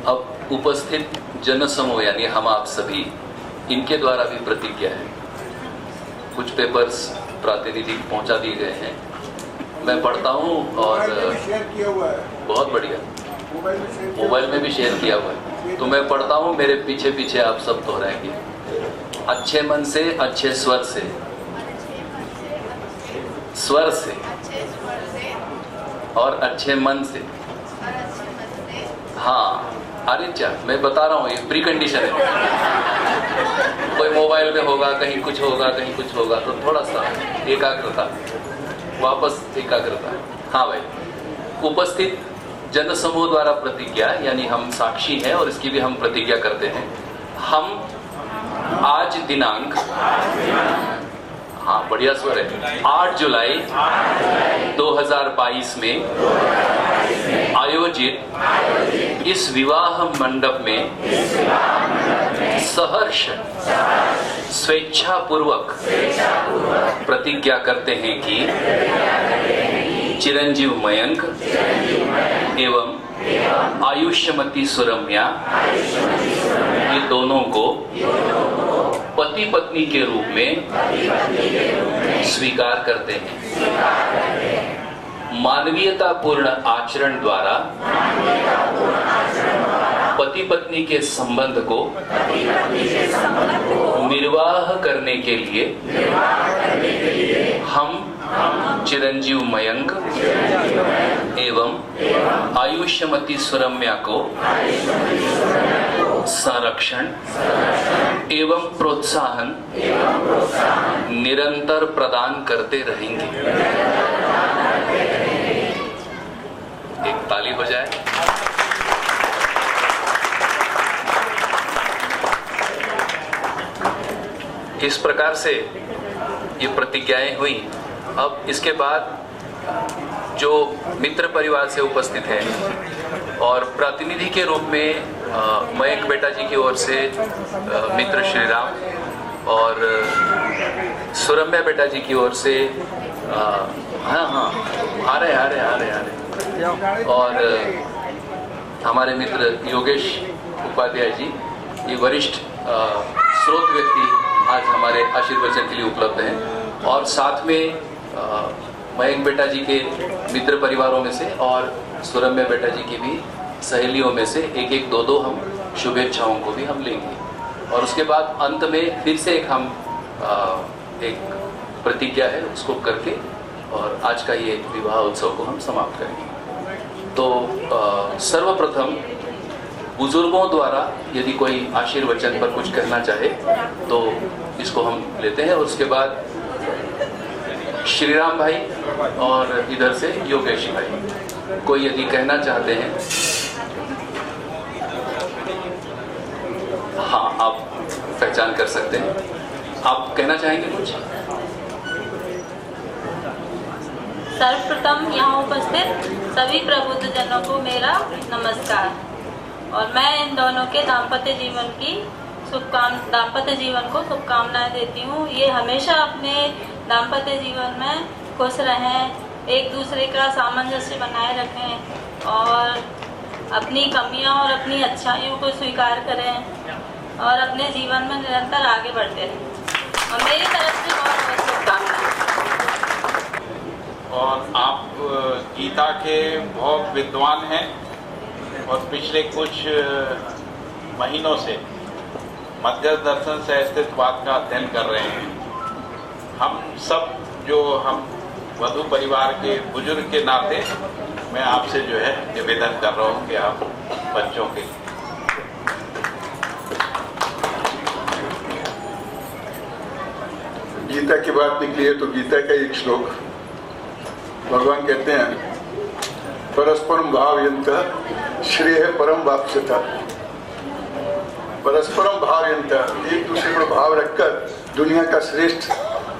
अब उपस्थित जनसमूह यानी हम आप सभी, इनके द्वारा भी प्रतिज्ञा है। कुछ पेपर्स प्रातिनिधिक पहुंचा दिए गए हैं, मैं पढ़ता हूं और बहुत बढ़िया, मोबाइल में भी शेयर किया हुआ है, तो मैं पढ़ता हूं, मेरे पीछे पीछे आप सब दोहराएंगे। अच्छे मन से, अच्छे स्वर से और अच्छे मन से। हाँ, अरे क्या मैं बता रहा हूँ, ये प्री कंडीशन है। कोई मोबाइल में होगा, कहीं कुछ होगा, कहीं कुछ होगा, तो थोड़ा सा एकाग्रता, वापस एकाग्रता। हाँ भाई, उपस्थित जनसमूह द्वारा प्रतिज्ञा यानी हम साक्षी हैं और इसकी भी हम प्रतिज्ञा करते हैं। हम आज दिनांक, हाँ बढ़िया स्वर है, 8 जुलाई 2022 में आयोजित इस विवाह मंडप में सहर्ष स्वेच्छापूर्वक प्रतिज्ञा करते हैं कि चिरंजीव मयंक एवं आयुष्यमती सुरम्या ये दोनों को पति पत्नी के रूप में स्वीकार करते हैं। मानवीयतापूर्ण आचरण द्वारा पति पत्नी के संबंध को निर्वाह करने के लिए हम चिरंजीव मयंक एवं आयुष्यमती सुरम्या को संरक्षण एवं प्रोत्साहन निरंतर प्रदान करते रहेंगे। एक ताली बजाए। इस प्रकार से ये प्रतिज्ञाएं हुई। अब इसके बाद जो मित्र परिवार से उपस्थित हैं और प्रतिनिधि के रूप में मयंक बेटा जी की ओर से मित्र श्रीराम और सुरम्या बेटा जी की ओर से आ रहे और हमारे मित्र योगेश उपाध्याय जी, ये वरिष्ठ स्रोत व्यक्ति आज हमारे आशीर्वचन के लिए उपलब्ध हैं। और साथ में मयंक बेटा जी के मित्र परिवारों में से और सुरम्या बेटा जी की भी सहेलियों में से एक एक दो हम शुभेच्छाओं को भी हम लेंगे। और उसके बाद अंत में फिर से एक प्रतिज्ञा है, उसको करके और आज का ये विवाह उत्सव को हम समाप्त करेंगे। तो सर्वप्रथम बुजुर्गों द्वारा यदि कोई आशीर्वचन पर कुछ कहना चाहे तो इसको हम लेते हैं। और उसके बाद श्रीराम भाई और इधर से योगेश भाई कोई यदि कहना चाहते हैं, हाँ आप पहचान कर सकते हैं। आप कहना चाहेंगे कुछ? सर्वप्रथम यहाँ उपस्थित सभी प्रबुद्धजनों को मेरा नमस्कार। और मैं इन दोनों के दाम्पत्य जीवन को शुभकामनाएं देती हूँ। ये हमेशा अपने दाम्पत्य जीवन में खुश रहें, एक दूसरे का सामंजस्य बनाए रखें और अपनी कमियां और अपनी अच्छाइयों को स्वीकार करें और अपने जीवन में निरंतर आगे बढ़ते रहें। और मेरी तरफ से बहुत बहुत शुभकामनाएं। और आप गीता के बहुत विद्वान हैं और पिछले कुछ महीनों से मध्य दर्शन से अस्तित्ववाद का अध्ययन कर रहे हैं। हम सब जो हम वधू परिवार के बुजुर्ग के नाते मैं आपसे जो है निवेदन कर रहा हूँ कि आप बच्चों के गीता की बात निकली है तो गीता का एक श्लोक भगवान कहते हैं, परस्परम भावयन्तः श्रेय परम वाप्स्यता। परस्परम भावयन्तः, एक दूसरे पर भाव रखकर दुनिया का श्रेष्ठ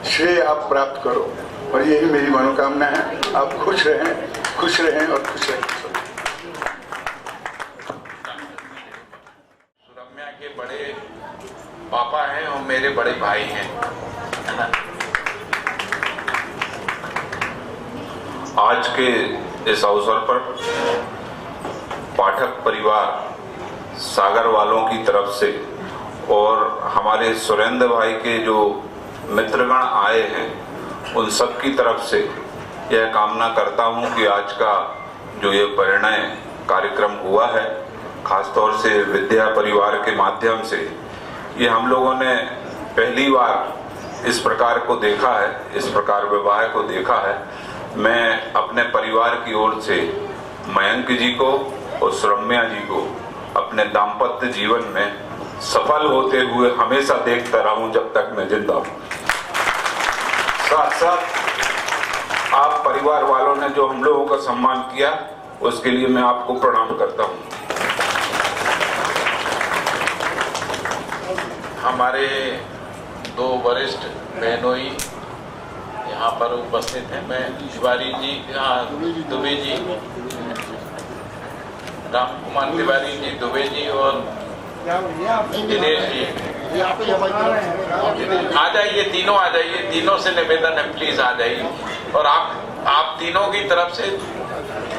श्रेय आप प्राप्त करो। और यही मेरी मनोकामना है। आप खुश रहें और खुश रहें। सुरम्या के बड़े पापा हैं और मेरे बड़े भाई हैं, है ना। आज के इस अवसर पर पाठक परिवार सागर वालों की तरफ से और हमारे सुरेंद्र भाई के जो मित्रगण आए हैं उन सब की तरफ से यह कामना करता हूं कि आज का जो ये परिणय कार्यक्रम हुआ है, खासतौर से विद्या परिवार के माध्यम से, ये हम लोगों ने पहली बार इस प्रकार को देखा है, इस प्रकार विवाह को देखा है। मैं अपने परिवार की ओर से मयंक जी को और सुरम्या जी को अपने दाम्पत्य जीवन में सफल होते हुए हमेशा देखता रहूं जब तक मैं जिंदा हूं। साथ साथ आप परिवार वालों ने जो हम लोगों का सम्मान किया उसके लिए मैं आपको प्रणाम करता हूं। हमारे दो वरिष्ठ बहनोई यहाँ पर उपस्थित हैं। मैं तिवारी जी, दुबे जी, राम कुमार तिवारी जी, दुबे जी और दिनेश जी, आ जाइए, तीनों आ जाइए। तीनों से निवेदन है, प्लीज आ जाइए। और आप तीनों की तरफ से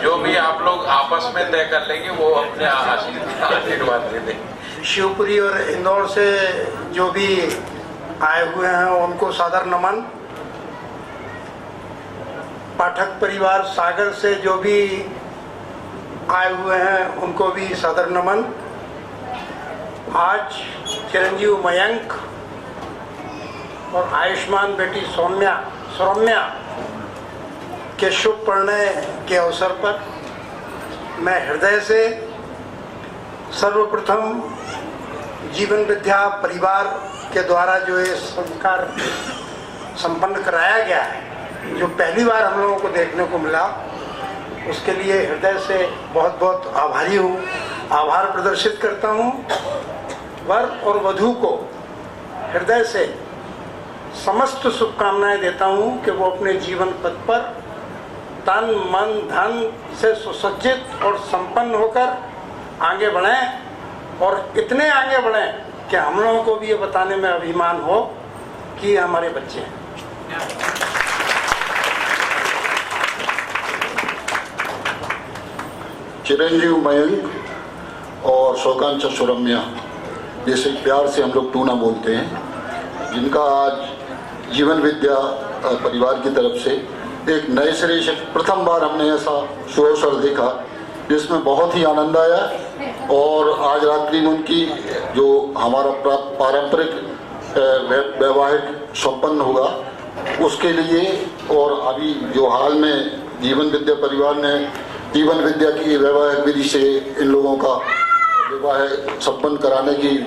जो भी आप लोग आपस में तय कर लेंगे वो अपने आशीर्वाद दे दें। शिवपुरी और इंदौर से जो भी आए हुए हैं उनको सादर नमन। पाठक परिवार सागर से जो भी आए हुए हैं उनको भी सादर नमन। आज चिरंजीव मयंक और आयुष्मान बेटी सुरम्या के शुभ परिणय के अवसर पर मैं हृदय से सर्वप्रथम जीवन विद्या परिवार के द्वारा जो ये संस्कार संपन्न कराया गया है, जो पहली बार हम लोगों को देखने को मिला, उसके लिए हृदय से बहुत बहुत आभारी हूँ, आभार प्रदर्शित करता हूँ। वर और वधू को हृदय से समस्त शुभकामनाएं देता हूँ कि वो अपने जीवन पथ पर तन मन धन से सुसज्जित और संपन्न होकर आगे बढ़ें और इतने आगे बढ़ें कि हम लोगों को भी ये बताने में अभिमान हो कि ये हमारे बच्चे हैं। चिरंजीव मयंक और शोकांक्षा सुरम्या, जैसे प्यार से हम लोग टूना बोलते हैं, जिनका आज जीवन विद्या परिवार की तरफ से एक नए सिरे से प्रथम बार हमने ऐसा शुभ अवसर देखा जिसमें बहुत ही आनंद आया। और आज रात्रि में उनकी जो हमारा पारंपरिक वैवाहिक संपन्न होगा उसके लिए, और अभी जो हाल में जीवन विद्या परिवार ने जीवन विद्या की वैवाहिक विधि से इन लोगों का विवाह संपन्न कराने की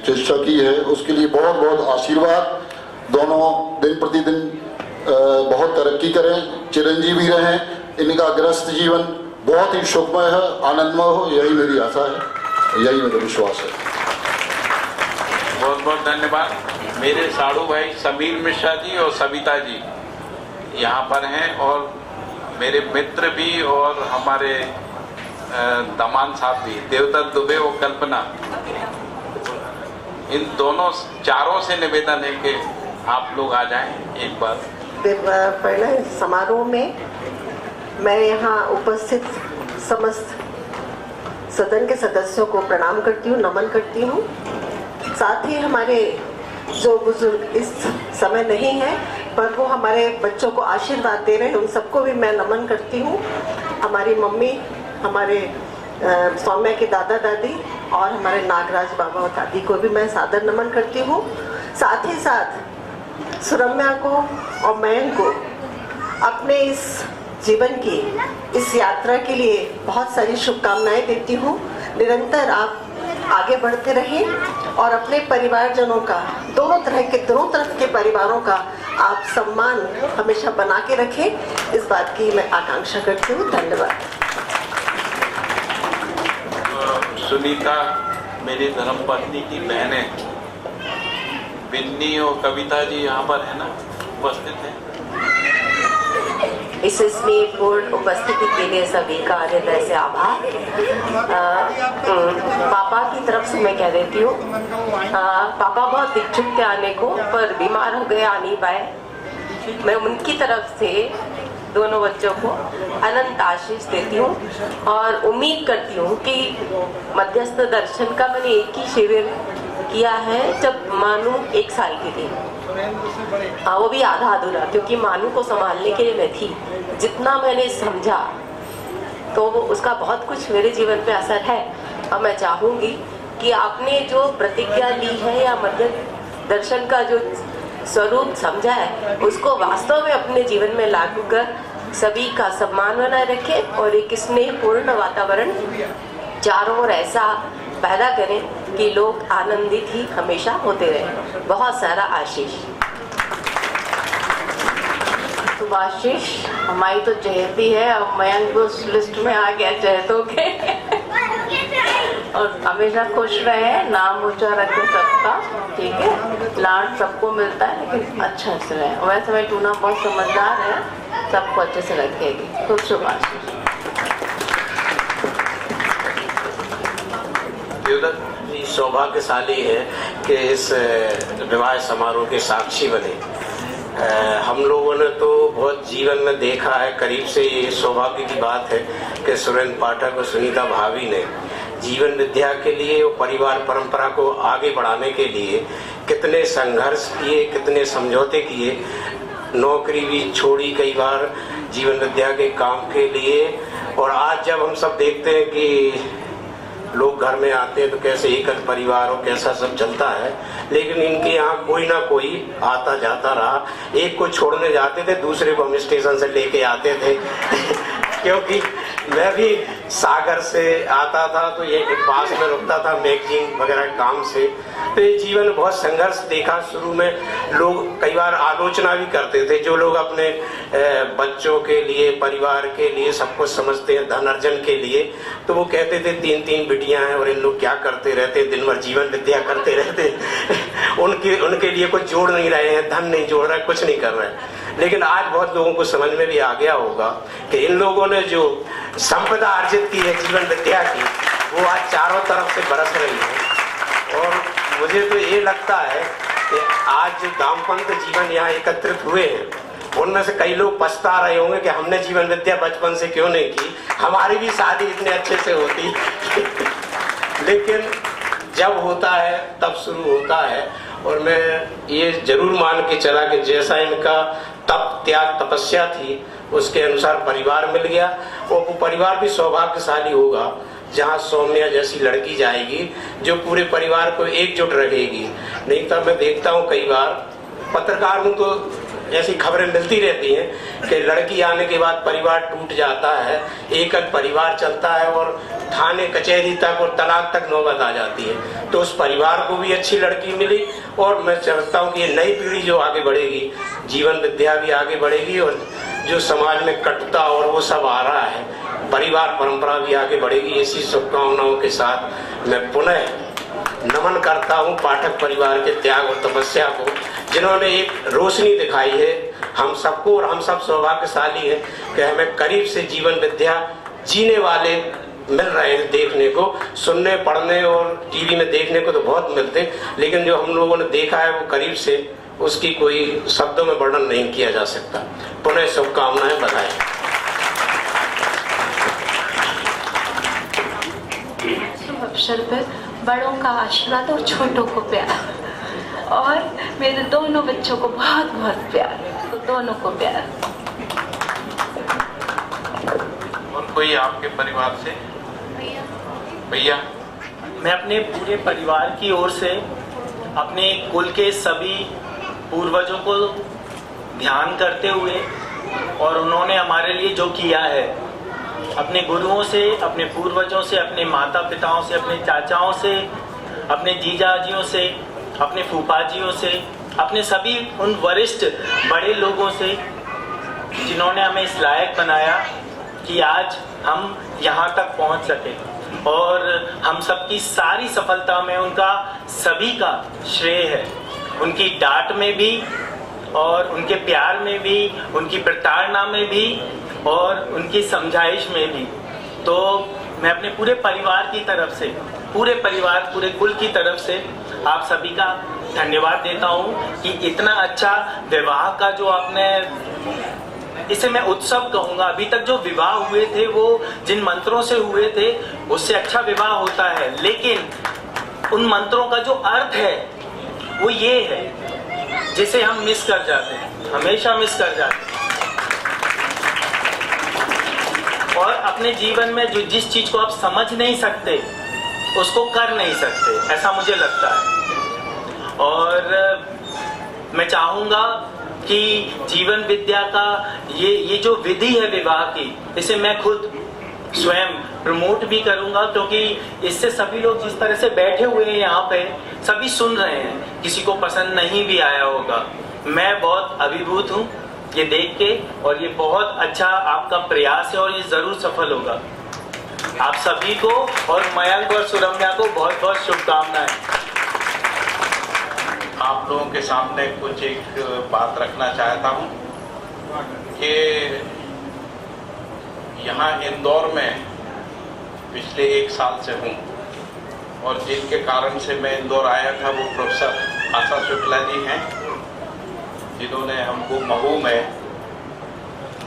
चेष्टा की है, उसके लिए बहुत बहुत आशीर्वाद। दोनों दिन प्रतिदिन बहुत तरक्की करें, चिरंजीवी रहें, इनका गृहस्थ जीवन बहुत ही सुखमय है, आनंदमय हो, यही मेरी आशा है, यही मेरा विश्वास है। बहुत बहुत धन्यवाद। मेरे साड़ू भाई समीर मिश्रा जी और सविता जी यहाँ पर हैं, और मेरे मित्र भी और हमारे दमान साहब भी, देवदत्त दुबे और कल्पना, इन दोनों चारों से निवेदन है कि आप लोग आ जाएं एक बार। पहले समारोह में मैं यहाँ उपस्थित समस्त सदन के सदस्यों को प्रणाम करती हूँ, नमन करती हूँ। साथ ही हमारे जो बुजुर्ग इस समय नहीं है पर वो हमारे बच्चों को आशीर्वाद दे रहे हैं, उन सबको भी मैं नमन करती हूँ। हमारी मम्मी, हमारे सौम्या के दादा दादी और हमारे नागराज बाबा और दादी को भी मैं सादर नमन करती हूँ। साथ ही साथ सुरम्या को और मयंक को अपने इस जीवन की इस यात्रा के लिए बहुत सारी शुभकामनाएं देती हूँ। निरंतर आप आगे बढ़ते रहें और अपने परिवारजनों का, दोनों तरफ के परिवारों का आप सम्मान हमेशा बना के रखें, इस बात की मैं आकांक्षा करती हूँ। धन्यवाद। सुनीता मेरी धर्मपत्नी की बहनें बिन्नी और कविता जी यहाँ पर है ना, उपस्थित है। इस स्नेहपूर्ण उपस्थिति के लिए सभी का हृदय से आभार। पापा की तरफ से मैं कह देती हूँ, पापा बहुत इच्छुक थे आने को पर बीमार हो गए, आ नहीं पाए। मैं उनकी तरफ से दोनों बच्चों को अनंत आशीष देती हूँ और उम्मीद करती हूँ कि मध्यस्थ दर्शन का मैंने एक ही शिविर किया है जब मानू 1 साल की थी। वो भी आधा अधूरा, क्योंकि मानू को संभालने के लिए मैं थी। जितना मैंने समझा तो वो उसका बहुत कुछ मेरे जीवन पे असर है और मैं चाहूँगी कि आपने जो प्रतिज्ञा ली है या मध्य दर्शन का जो स्वरूप समझा है उसको वास्तव में अपने जीवन में लागू कर सभी का सम्मान बनाए रखें और एक स्नेहपूर्ण वातावरण चारों ओर ऐसा पैदा करें कि लोग आनंदित ही हमेशा होते रहें। बहुत सारा आशीष। सुभाषिष हमारी तो जयती है, अब मयंक उस लिस्ट में आ गया जयतों के और हमेशा खुश रहे, नाम ऊंचा रखे सबका, ठीक है। लाड सबको मिलता है लेकिन अच्छा से रहे। वैसे मैं टूना बहुत समझदार है, सबको अच्छे से रखेगी। खूब सुभाषिष। सौभाग्यशाली है कि इस विवाह समारोह के साक्षी बने। हम लोगों ने तो बहुत जीवन में देखा है, करीब से ये सौभाग्य की बात है कि सुरेंद्र पाठक और सुनीता भाभी ने जीवन विद्या के लिए और परिवार परंपरा को आगे बढ़ाने के लिए कितने संघर्ष किए, कितने समझौते किए, नौकरी भी छोड़ी कई बार जीवन विद्या के काम के लिए। और आज जब हम सब देखते हैं कि लोग घर में आते हैं तो कैसे एक परिवार और कैसा सब चलता है, लेकिन इनके यहाँ कोई ना कोई आता जाता रहा। एक को छोड़ने जाते थे, दूसरे को हम स्टेशन से लेके आते थे क्योंकि मैं भी सागर से आता था तो ये पास में रुकता था मैगजीन वगैरह काम से। तो ये जीवन में बहुत संघर्ष देखा। शुरू में लोग कई बार आलोचना भी करते थे, जो लोग अपने बच्चों के लिए, परिवार के लिए सब कुछ समझते हैं धन अर्जन के लिए, तो वो कहते थे 3-3 बिटियां हैं और इन लोग क्या करते रहते, दिन भर जीवन विद्या करते रहते उनके लिए कुछ जोड़ नहीं रहे हैं, धन नहीं जोड़ रहे, कुछ नहीं कर रहे हैं। लेकिन आज बहुत लोगों को समझ में भी आ गया होगा कि इन लोगों ने जो संपदा अर्जित की है जीवन विद्या की, वो आज चारों तरफ से बरस रही है। और मुझे तो ये लगता है कि आज जो दामपंत जीवन यहाँ एकत्रित हुए हैं उनमें से कई लोग पछता रहे होंगे कि हमने जीवन विद्या बचपन से क्यों नहीं की, हमारी भी शादी इतने अच्छे से होती लेकिन जब होता है तब शुरू होता है। और मैं ये जरूर मान के चला कि जैसा इनका तप त्याग तपस्या थी उसके अनुसार परिवार मिल गया और वो परिवार भी सौभाग्यशाली होगा जहाँ सौम्या जैसी लड़की जाएगी जो पूरे परिवार को एकजुट रखेगी। नहीं तो मैं देखता हूँ कई बार पत्रकार हूँ तो ऐसी खबरें मिलती रहती हैं कि लड़की आने के बाद परिवार टूट जाता है, एकल परिवार चलता है और थाने कचहरी तक और तलाक तक नौबत आ जाती है। तो उस परिवार को भी अच्छी लड़की मिली और मैं समझता हूँ कि ये नई पीढ़ी जो आगे बढ़ेगी, जीवन विद्या भी आगे बढ़ेगी और जो समाज में कटुता और वो सब आ रहा है, परिवार परंपरा भी आगे बढ़ेगी। इसी शुभकामनाओं के साथ मैं पुनः नमन करता हूँ पाठक परिवार के त्याग और तपस्या को, जिन्होंने एक रोशनी दिखाई है हम सबको। और हम सब सौभाग्यशाली हैं कि हमें करीब से जीवन विद्या जीने वाले मिल रहे हैं देखने को। सुनने पढ़ने और टीवी में देखने को तो बहुत मिलते, लेकिन जो हम लोगों ने देखा है वो करीब से, उसकी कोई शब्दों में वर्णन नहीं किया जा सकता। पुनः शुभकामनाएं, बधाई। अवसर पर बड़ों का आशीर्वाद और छोटों को प्यार, और मेरे दोनों बच्चों को बहुत बहुत प्यार, तो दोनों को प्यार। और कोई आपके परिवार से? भैया। मैं अपने पूरे परिवार की ओर से अपने कुल के सभी पूर्वजों को ध्यान करते हुए और उन्होंने हमारे लिए जो किया है, अपने गुरुओं से, अपने पूर्वजों से, अपने माता पिताओं से, अपने चाचाओं से, अपने जीजाजियों से, अपने फूफाजियों से, अपने सभी उन वरिष्ठ बड़े लोगों से जिन्होंने हमें इस लायक बनाया कि आज हम यहाँ तक पहुँच सके, और हम सबकी सारी सफलता में उनका सभी का श्रेय है। उनकी डांट में भी और उनके प्यार में भी, उनकी प्रताड़ना में भी और उनकी समझाइश में भी। तो मैं अपने पूरे परिवार की तरफ से, पूरे परिवार, पूरे कुल की तरफ से आप सभी का धन्यवाद देता हूँ कि इतना अच्छा विवाह का जो आपने, इसे मैं उत्सव कहूँगा, अभी तक जो विवाह हुए थे वो जिन मंत्रों से हुए थे उससे अच्छा विवाह होता है, लेकिन उन मंत्रों का जो अर्थ है वो ये है जिसे हम मिस कर जाते हैं, हमेशा मिस कर जाते हैं, और अपने जीवन में जो जिस चीज को आप समझ नहीं सकते उसको कर नहीं सकते, ऐसा मुझे लगता है। और मैं चाहूँगा कि जीवन विद्या का ये जो विधि है विवाह की, इसे मैं खुद स्वयं प्रमोट भी करूंगा, क्योंकि इससे सभी लोग जिस तरह से बैठे हुए हैं यहाँ पे, सभी सुन रहे हैं, किसी को पसंद नहीं भी आया होगा। मैं बहुत अभिभूत हूँ ये देख के, और ये बहुत अच्छा आपका प्रयास है और ये जरूर सफल होगा। आप सभी को और मयंक और सुरम्या को बहुत बहुत शुभकामनाएं। आप लोगों के सामने कुछ एक बात रखना चाहता हूँ कि यहाँ इंदौर में पिछले 1 साल से हूँ, और जिनके कारण से मैं इंदौर आया था वो प्रोफेसर आशा शुक्ला जी हैं, जिन्होंने हमको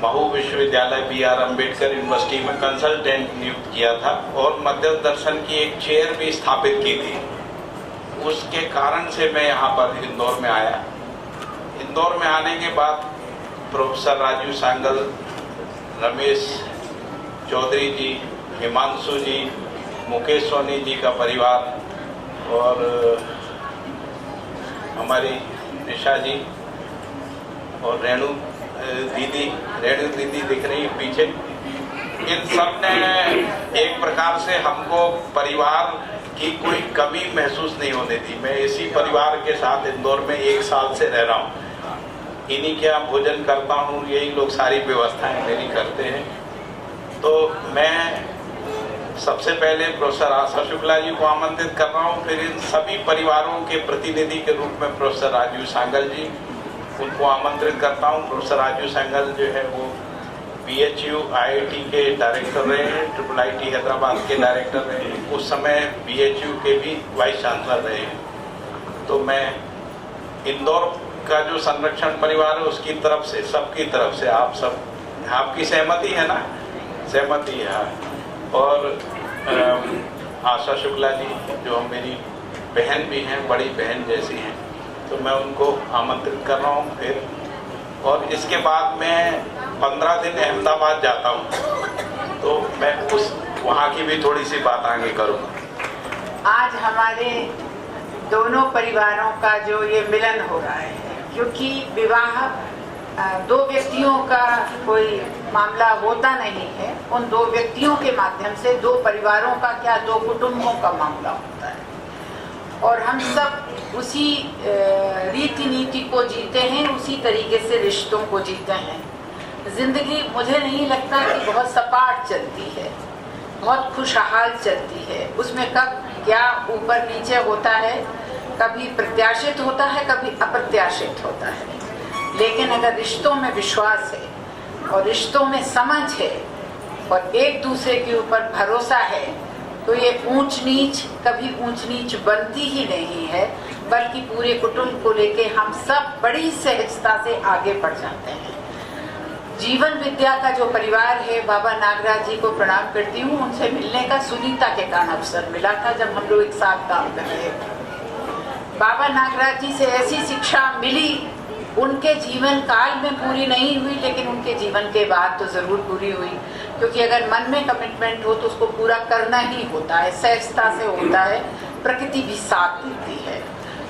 महू विश्वविद्यालय BR अम्बेडकर यूनिवर्सिटी में कंसल्टेंट नियुक्त किया था और मध्य दर्शन की एक चेयर भी स्थापित की थी। उसके कारण से मैं यहाँ पर इंदौर में आया। इंदौर में आने के बाद प्रोफेसर राजीव सांगल, रमेश चौधरी जी, हिमांशु जी, मुकेश सोनी जी का परिवार और हमारी निशा जी और रेणु दीदी दिख रही है पीछे, इन सब ने एक प्रकार से हमको परिवार की कोई कमी महसूस नहीं होने दी। मैं इसी परिवार के साथ इंदौर में 1 साल से रह रहा हूँ, इन्हीं के यहाँ भोजन करता हूँ, यही लोग सारी व्यवस्थाएं मेरी करते हैं। तो मैं सबसे पहले प्रोफेसर आशा शुक्ला जी को आमंत्रित कर रहा हूँ, फिर इन सभी परिवारों के प्रतिनिधि के रूप में प्रोफेसर राजीव सांगल जी, उनको आमंत्रित करता हूँ। प्रोफेसर राजीव सांगल जो है वो BHU IIT के डायरेक्टर रहे हैं, IIIT हैदराबाद के डायरेक्टर रहे हैं, उस समय BHU के भी वाइस चांसलर रहे हैं। तो मैं इंदौर का जो संरक्षण परिवार है उसकी तरफ से, सबकी तरफ से, आप सब, आपकी सहमति है ना? सहमति है। और आशा शुक्ला जी जो मेरी बहन भी हैं, बड़ी बहन जैसी हैं, तो मैं उनको आमंत्रित कर रहा हूँ फिर। और इसके बाद मैं 15 दिन अहमदाबाद जाता हूँ, तो मैं उस वहाँ की भी थोड़ी सी बात आगे करूँगा। आज हमारे दोनों परिवारों का जो ये मिलन हो रहा है, क्योंकि विवाह 2 व्यक्तियों का कोई मामला होता नहीं है, उन 2 व्यक्तियों के माध्यम से 2 परिवारों का, क्या 2 कुटुंबों का मामला होता है। और हम सब उसी रीति नीति को जीते हैं, उसी तरीके से रिश्तों को जीते हैं। जिंदगी मुझे नहीं लगता कि बहुत सपाट चलती है, बहुत खुशहाल चलती है। उसमें कब क्या ऊपर नीचे होता है, कभी प्रत्याशित होता है, कभी अप्रत्याशित होता है। लेकिन अगर रिश्तों में विश्वास है और रिश्तों में समझ है और एक दूसरे के ऊपर भरोसा है, तो ये ऊंच नीच कभी ऊंच नीच बनती ही नहीं है, बल्कि पूरे कुटुंब को लेके हम सब बड़ी सहजता से आगे बढ़ जाते हैं। जीवन विद्या का जो परिवार है, बाबा नागराज जी को प्रणाम करती हूँ। उनसे मिलने का सुनीता के कारण अवसर मिला था जब हम लोग एक साथ काम कर रहे थे। बाबा नागराज जी से ऐसी शिक्षा मिली, उनके जीवन काल में पूरी नहीं हुई, लेकिन उनके जीवन के बाद तो ज़रूर पूरी हुई, क्योंकि अगर मन में कमिटमेंट हो तो उसको पूरा करना ही होता है, सहजता से होता है, प्रकृति भी साथ देती है।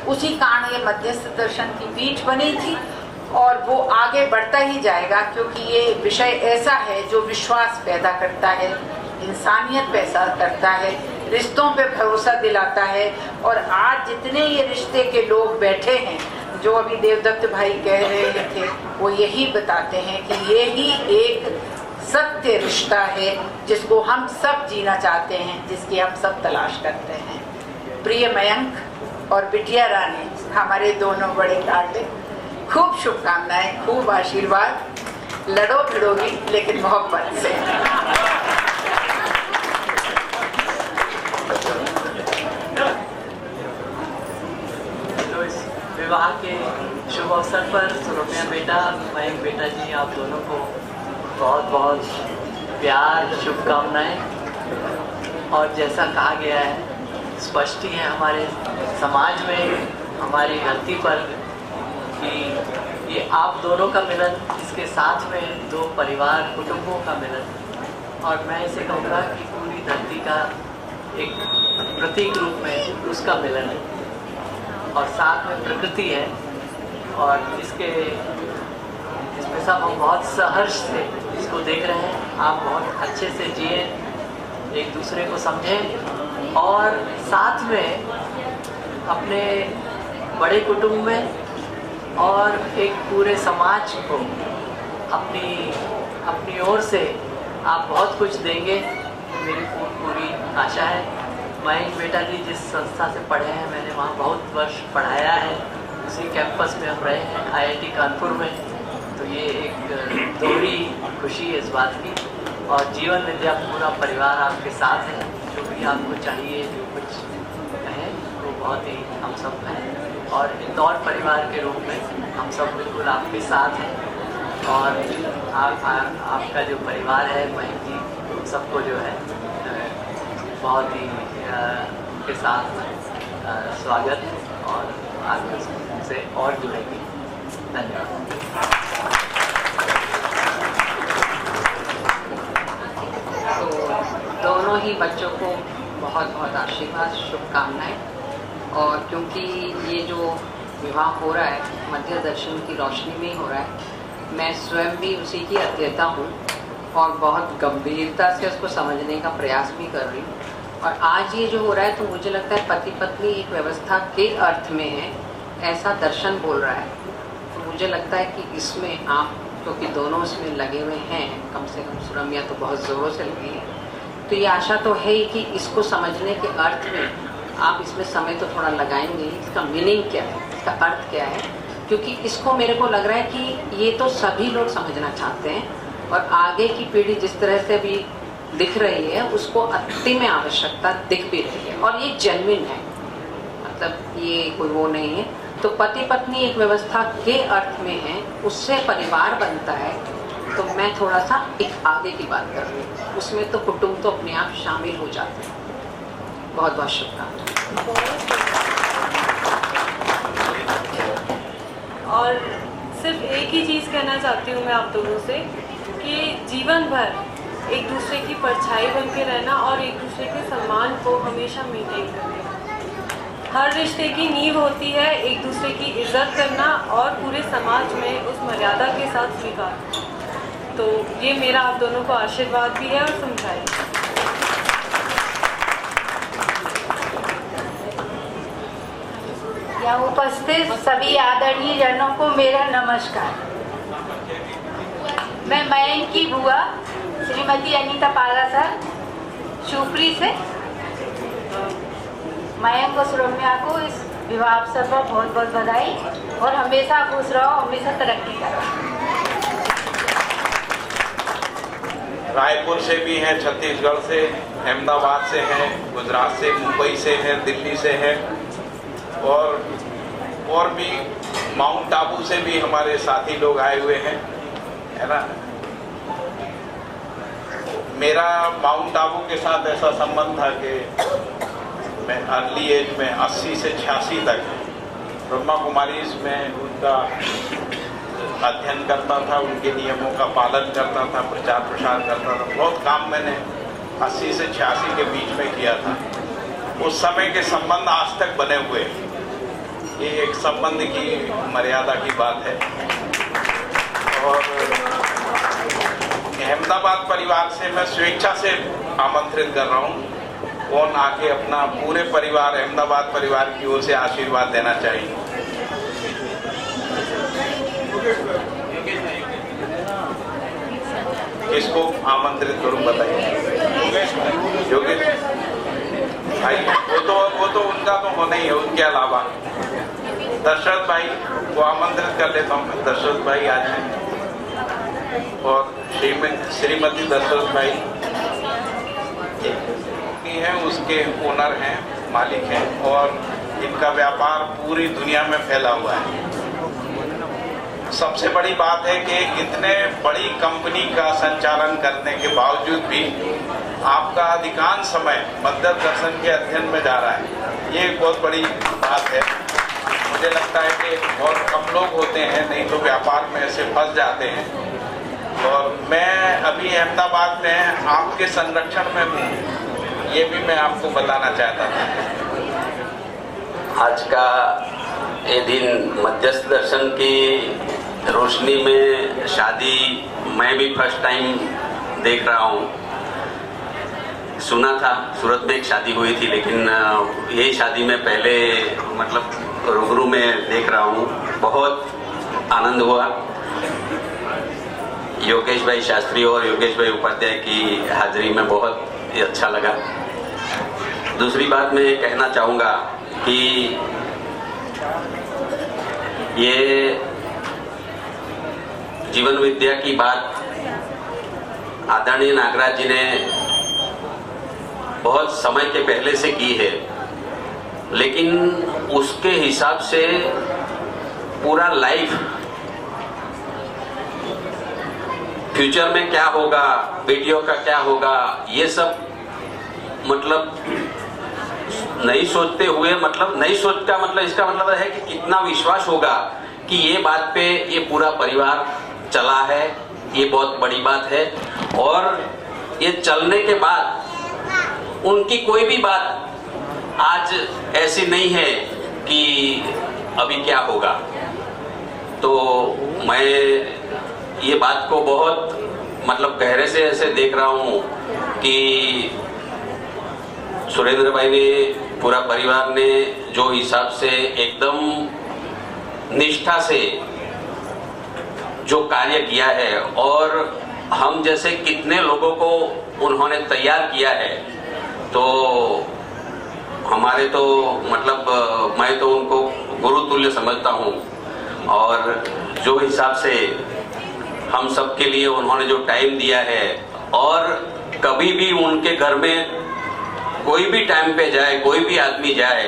उसी कारण ये मध्यस्थ दर्शन की पीठ बनी थी और वो आगे बढ़ता ही जाएगा, क्योंकि ये विषय ऐसा है जो विश्वास पैदा करता है, इंसानियत पैदा करता है, रिश्तों पे भरोसा दिलाता है। और आज जितने ये रिश्ते के लोग बैठे हैं, जो अभी देवदत्त भाई कह रहे थे, वो यही बताते हैं कि ये ही एक सत्य रिश्ता है जिसको हम सब जीना चाहते हैं, जिसकी हम सब तलाश करते हैं। प्रिय मयंक और बिटिया रानी, हमारे दोनों बड़े लाडले, खूब शुभकामनाएं, खूब आशीर्वाद। लड़ो भिड़ोगी लेकिन मोहब्बत से। तो इस विवाह के शुभ अवसर पर सुरम्या बेटा, मयंक बेटा जी, आप दोनों को बहुत बहुत प्यार, शुभकामनाएं। और जैसा कहा गया है, स्पष्ट ही है हमारे समाज में, हमारी धरती पर, कि ये आप दोनों का मिलन, इसके साथ में दो परिवार, कुटुंबों का मिलन, और मैं इसे कहूँगा कि पूरी धरती का एक प्रतीक रूप में उसका मिलन है, और साथ में प्रकृति है। और इसमें सब हम बहुत सहर्ष से इसको देख रहे हैं। आप बहुत अच्छे से जिए, एक दूसरे को समझें, और साथ में अपने बड़े कुटुंब में और एक पूरे समाज को अपनी ओर से आप बहुत कुछ देंगे, मेरी पूरी आशा है। मयंक बेटा जी जिस संस्था से पढ़े हैं, मैंने वहाँ बहुत वर्ष पढ़ाया है, उसी कैंपस में हम रहे हैं, IIT कानपुर में। तो ये एक दोहरी खुशी है इस बात की। और जीवन विद्या पूरा परिवार आपके साथ है, जो भी आपको चाहिए, जो कुछ कहें, वो बहुत ही हम सब हैं। और इंदौर परिवार के रूप में हम सब बिल्कुल आपके साथ हैं। और आपका जो परिवार है, मयंक जी, सबको जो है बहुत ही के साथ स्वागत, और आगे से और जुड़ेंगे। धन्यवाद। तो दोनों ही बच्चों को बहुत बहुत आशीर्वाद, शुभकामनाएं। और क्योंकि ये जो विवाह हो रहा है मध्य दर्शन की रोशनी में ही हो रहा है, मैं स्वयं भी उसी की अध्येता हूँ और बहुत गंभीरता से उसको समझने का प्रयास भी कर रही हूँ। और आज ये जो हो रहा है, तो मुझे लगता है पति पत्नी एक व्यवस्था के अर्थ में है, ऐसा दर्शन बोल रहा है। तो मुझे लगता है कि इसमें आप, क्योंकि दोनों इसमें लगे हुए हैं, कम से कम सुरम्या तो बहुत ज़ोरों से लगी है, तो ये आशा तो है ही कि इसको समझने के अर्थ में आप इसमें समय तो थोड़ा लगाएंगे। इसका मीनिंग क्या है, इसका अर्थ क्या है, क्योंकि इसको मेरे को लग रहा है कि ये तो सभी लोग समझना चाहते हैं, और आगे की पीढ़ी जिस तरह से अभी दिख रही है, उसको अति में आवश्यकता दिख भी रही है, और ये जेन्युइन है, मतलब ये कोई वो नहीं है। तो पति पत्नी एक व्यवस्था के अर्थ में है, उससे परिवार बनता है। तो मैं थोड़ा सा एक आगे की बात कर रही हूँ, उसमें तो कुटुंब तो अपने आप शामिल हो जाते हैं। बहुत बहुत शुभकामनाएं। और सिर्फ एक ही चीज़ कहना चाहती हूँ मैं आप दोनों से, कि जीवन भर एक दूसरे की परछाई बन के रहना और एक दूसरे के सम्मान को हमेशा मेंटेन करना। हर रिश्ते की नींव होती है एक दूसरे की इज्जत करना और पूरे समाज में उस मर्यादा के साथ स्वीकार। तो ये मेरा आप दोनों को आशीर्वाद भी है और समझाइए। यहाँ उपस्थित सभी आदरणीय जनों को मेरा नमस्कार। मैं मयंक की बुआ श्रीमती अनीता पाला सर शिवपुरी से मयंक और सुरम्या को इस विवाह अवसर पर बहुत बहुत बधाई, और हमेशा खुश रहो, हमेशा तरक्की करो। रायपुर से भी हैं, छत्तीसगढ़ से, अहमदाबाद से हैं, गुजरात से, मुंबई से हैं, दिल्ली से हैं, और भी माउंट आबू से भी हमारे साथी लोग आए हुए हैं, है ना। मेरा माउंट आबू के साथ ऐसा संबंध था कि मैं अर्ली एज में 80 से 86 तक ब्रह्मा कुमारीज में उनका अध्ययन करता था, उनके नियमों का पालन करता था, प्रचार प्रसार करता था। बहुत काम मैंने 80 से 86 के बीच में किया था। उस समय के संबंध आज तक बने हुए, ये एक संबंध की मर्यादा की बात है। और अहमदाबाद परिवार से मैं स्वेच्छा से आमंत्रित कर रहा हूँ, कौन आके अपना पूरे परिवार, अहमदाबाद परिवार की ओर से आशीर्वाद देना चाहिए। किसको आमंत्रित करूं बताइए? योगेश भाई, वो तो उनका तो होना ही है। उनके अलावा दशरथ भाई को आमंत्रित कर लेता हूँ। दशरथ भाई आज हैं और श्रीमती दशरथ भाई हैं, उसके ओनर हैं, मालिक हैं और इनका व्यापार पूरी दुनिया में फैला हुआ है। सबसे बड़ी बात है कि इतने बड़ी कंपनी का संचालन करने के बावजूद भी आपका अधिकांश समय मध्य दर्शन के अध्ययन में जा रहा है। ये एक बहुत बड़ी बात है। मुझे लगता है कि बहुत कम लोग होते हैं, नहीं तो व्यापार में ऐसे फंस जाते हैं। और मैं अभी अहमदाबाद में आपके संरक्षण में हूँ, ये भी मैं आपको बताना चाहता था। आज का ये दिन मध्यस्थ दर्शन की रोशनी में शादी मैं भी फर्स्ट टाइम देख रहा हूँ। सुना था सूरत में एक शादी हुई थी, लेकिन यही शादी में पहले मतलब रूबरू में देख रहा हूँ। बहुत आनंद हुआ। योगेश भाई शास्त्री और योगेश भाई उपाध्याय की हाजिरी में बहुत ही अच्छा लगा। दूसरी बात मैं कहना चाहूँगा कि ये जीवन विद्या की बात आदरणीय नागराज जी ने बहुत समय के पहले से की है, लेकिन उसके हिसाब से पूरा लाइफ, फ्यूचर में क्या होगा, बेटियों का क्या होगा, ये सब मतलब नहीं सोचते हुए, मतलब नहीं सोच का मतलब इसका मतलब है कि कितना विश्वास होगा कि ये बात पे ये पूरा परिवार चला है, ये बहुत बड़ी बात है। और ये चलने के बाद उनकी कोई भी बात आज ऐसी नहीं है कि अभी क्या होगा। तो मैं ये बात को बहुत मतलब गहरे से ऐसे देख रहा हूँ कि सुरेंद्र भाई ने, पूरा परिवार ने जो हिसाब से एकदम निष्ठा से जो कार्य किया है और हम जैसे कितने लोगों को उन्होंने तैयार किया है, तो हमारे तो मतलब मैं तो उनको गुरु तुल्य समझता हूँ। और जो हिसाब से हम सबके लिए उन्होंने जो टाइम दिया है, और कभी भी उनके घर में कोई भी टाइम पे जाए, कोई भी आदमी जाए,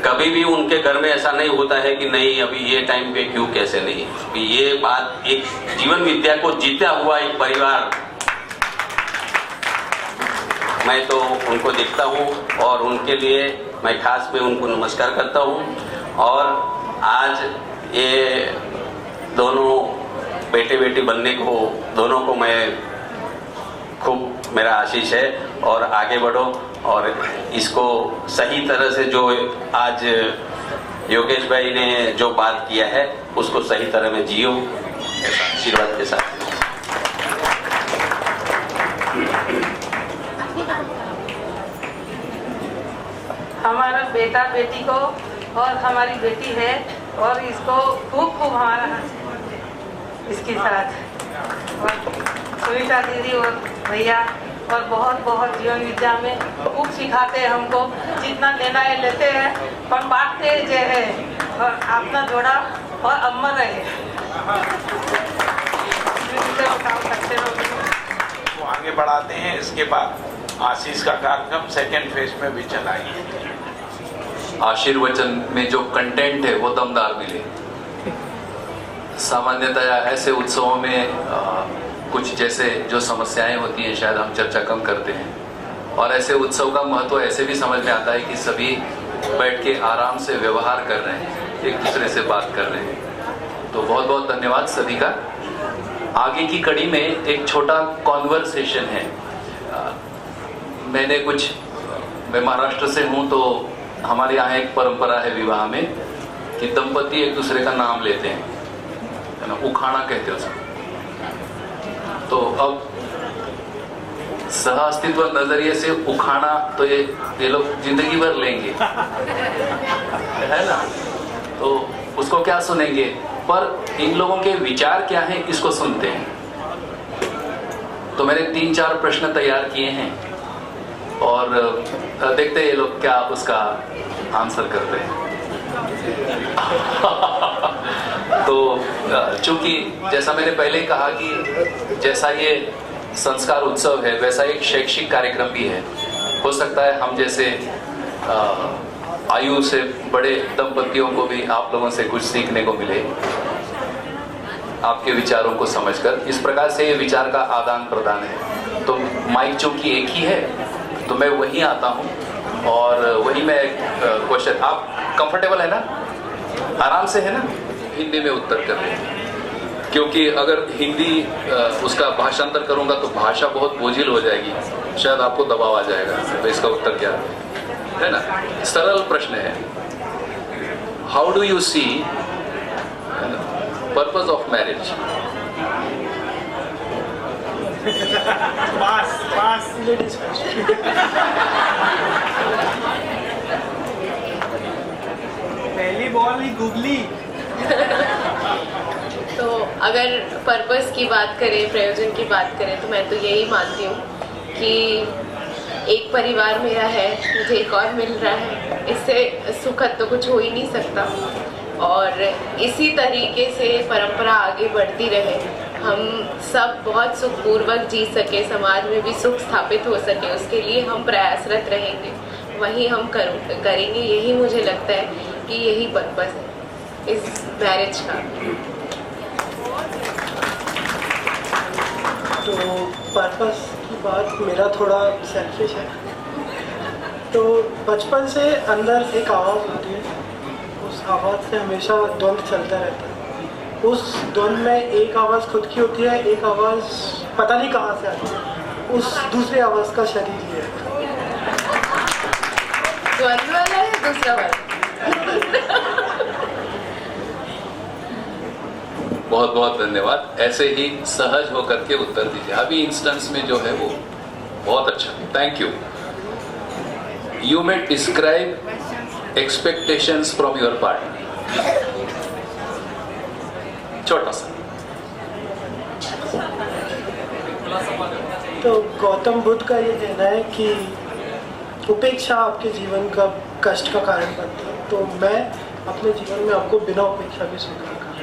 कभी भी उनके घर में ऐसा नहीं होता है कि नहीं अभी ये टाइम पे क्यों, कैसे नहीं। ये बात एक जीवन विद्या को जीता हुआ एक परिवार, मैं तो उनको देखता हूँ और उनके लिए मैं खास में उनको नमस्कार करता हूँ। और आज ये दोनों बेटे बेटी बनने को दोनों को मैं खूब मेरा आशीष है और आगे बढ़ो और इसको सही तरह से जो आज योगेश भाई ने जो बात किया है उसको सही तरह में जियो, आशीर्वाद के साथ। हमारा बेटा बेटी को और हमारी बेटी है और इसको खूब खूब हमारा इसके साथ और सुनीता दीदी और भैया और बहुत बहुत जीवन विद्या में खूब सिखाते हैं हमको। जितना लेना है लेते हैं पर बांटते जो है और अपना जोड़ा और अमर रहे काम करते रहो। वो आगे बढ़ाते हैं। इसके बाद आशीष का कार्यक्रम सेकेंड फेज में भी चलाएंगे। आशीर्वचन में जो कंटेंट है वो दमदार मिले। सामान्यतया ऐसे उत्सवों में कुछ जैसे जो समस्याएं होती हैं शायद हम चर्चा कम करते हैं, और ऐसे उत्सव का महत्व ऐसे भी समझ में आता है कि सभी बैठ के आराम से व्यवहार कर रहे हैं, एक दूसरे से बात कर रहे हैं। तो बहुत बहुत धन्यवाद सभी का। आगे की कड़ी में एक छोटा कॉन्वर्सेशन है। मैं महाराष्ट्र से हूँ, तो हमारे यहाँ एक परंपरा है विवाह में कि दंपति एक दूसरे का नाम लेते हैं, है ना, उखाड़ा कहते हो सब। तो अब सह अस्तित्व नजरिए से उखाड़ा तो ये लोग जिंदगी भर लेंगे, है ना, तो उसको क्या सुनेंगे, पर इन लोगों के विचार क्या हैं इसको सुनते हैं। तो मैंने 3-4 प्रश्न तैयार किए हैं और देखते हैं ये लोग क्या उसका आंसर करते हैं। तो चूंकि जैसा मैंने पहले ही कहा कि जैसा ये संस्कार उत्सव है वैसा एक शैक्षिक कार्यक्रम भी है। हो सकता है हम जैसे आयु से बड़े दंपतियों को भी आप लोगों से कुछ सीखने को मिले, आपके विचारों को समझकर। इस प्रकार से ये विचार का आदान प्रदान है। तो माइक चूंकि एक ही है तो मैं वहीं आता हूँ और वहीं मैं क्वेश्चन, आप कंफर्टेबल है ना, आराम से है ना, हिंदी में उत्तर कर रहे हैं, क्योंकि अगर हिंदी उसका भाषांतर करूंगा तो भाषा बहुत बोझिल हो जाएगी, शायद आपको दबाव आ जाएगा। तो इसका उत्तर क्या है ना, सरल प्रश्न है। How do you see purpose of marriage? पहली बॉल ही गूगली। तो अगर पर्पस की बात करें, प्रयोजन की बात करें, तो मैं तो यही मानती हूँ कि एक परिवार मेरा है, मुझे एक और मिल रहा है, इससे सुखद तो कुछ हो ही नहीं सकता। और इसी तरीके से परंपरा आगे बढ़ती रहे, हम सब बहुत सुखपूर्वक जी सके, समाज में भी सुख स्थापित हो सके, उसके लिए हम प्रयासरत रहेंगे, वही हम करेंगे। यही मुझे लगता है कि यही पर्पस है इस मैरिज का। तो पर्पस की बात मेरा थोड़ा सेल्फिश है। तो बचपन से अंदर एक आवाज़ होती है, उस आवाज़ से हमेशा द्वंद्व चलता रहता है। उस द्वंद्व में एक आवाज़ खुद की होती है, एक आवाज़ पता नहीं कहाँ से आती है, उस दूसरी आवाज़ का शरीर ही है। द्वंद्व वाला है दूसरा वाला। बहुत बहुत धन्यवाद। ऐसे ही सहज होकर के उत्तर दीजिए। अभी इंस्टेंस में जो है वो बहुत अच्छा, thank you. You may describe expectations from your partner. छोटा सा। तो गौतम बुद्ध का ये कहना है कि उपेक्षा आपके जीवन का कष्ट का कारण बनती है। तो मैं अपने जीवन में आपको बिना उपेक्षा के स्वीकार कर रहा हूँ।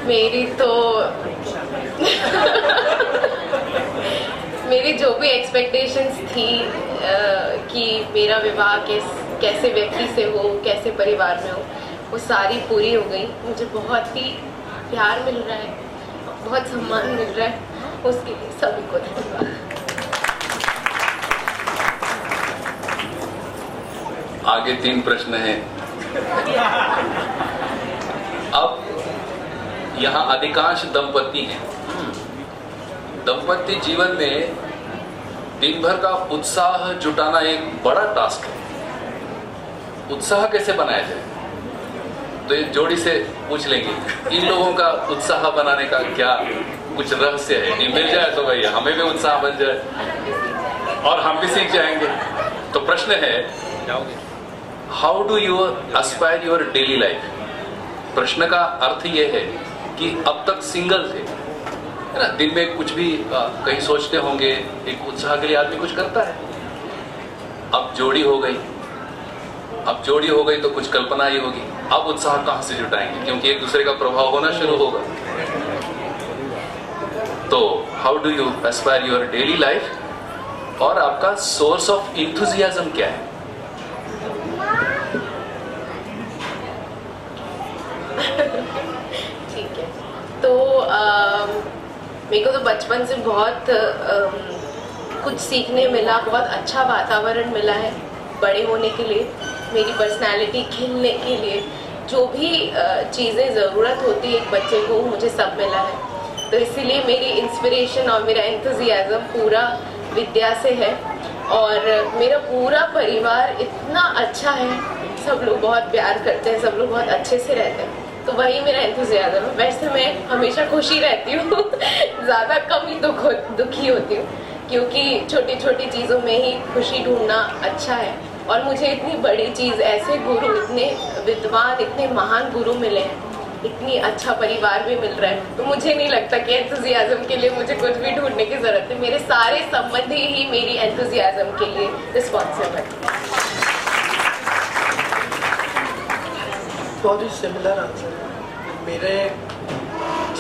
मेरी तो मेरी जो भी एक्सपेक्टेशंस थी कि मेरा विवाह कैसे व्यक्ति से हो, कैसे परिवार में हो, वो सारी पूरी हो गई। मुझे बहुत ही प्यार मिल रहा है, बहुत सम्मान मिल रहा है, उसके लिए सभी को धन्यवाद। आगे 3 प्रश्न हैं। अब यहाँ अधिकांश दंपति हैं। दंपति जीवन में दिन भर का उत्साह जुटाना एक बड़ा टास्क है। उत्साह कैसे बनाया जाए, तो ये जोड़ी से पूछ लेंगे, इन लोगों का उत्साह बनाने का क्या कुछ रहस्य है? ये मिल जाए तो भैया हमें भी उत्साह बन जाए और हम भी सीख जाएंगे। तो प्रश्न है, how do you Aspire your daily life? प्रश्न का अर्थ ये है कि अब तक सिंगल थे, है ना, दिन में कुछ भी कहीं सोचते होंगे, एक उत्साह के लिए आदमी कुछ करता है। अब जोड़ी हो गई, तो कुछ कल्पना ही होगी, अब उत्साह कहां से जुटाएंगे, क्योंकि एक दूसरे का प्रभाव होना शुरू होगा। तो how do you Aspire your daily life, और आपका सोर्स ऑफ इंथुजियाज्म क्या है? मेरे को तो बचपन से बहुत कुछ सीखने मिला, बहुत अच्छा वातावरण मिला है बड़े होने के लिए, मेरी पर्सनालिटी खिलने के लिए जो भी चीज़ें ज़रूरत होती है एक बच्चे को, मुझे सब मिला है। तो इसीलिए मेरी इंस्पिरेशन और मेरा एंथुजियाज़म पूरा विद्या से है और मेरा पूरा परिवार इतना अच्छा है, सब लोग बहुत प्यार करते हैं, सब लोग बहुत अच्छे से रहते हैं, तो वही मेरा एंथुजियाज़म है। वैसे मैं हमेशा खुशी रहती हूँ ज़्यादा कम ही दुखी होती हूँ, क्योंकि छोटी छोटी चीज़ों में ही खुशी ढूंढना अच्छा है। और मुझे इतनी बड़ी चीज़, ऐसे गुरु, इतने विद्वान, इतने महान गुरु मिले हैं, इतनी अच्छा परिवार भी मिल रहा है, तो मुझे नहीं लगता कि एंथुजियाज़म के लिए मुझे कुछ भी ढूंढने की ज़रूरत है। मेरे सारे संबंधी ही मेरी एंथुजियाज़म के लिए रिस्पॉन्सिबल है। बहुत ही सिमिलर आंसर है। मेरे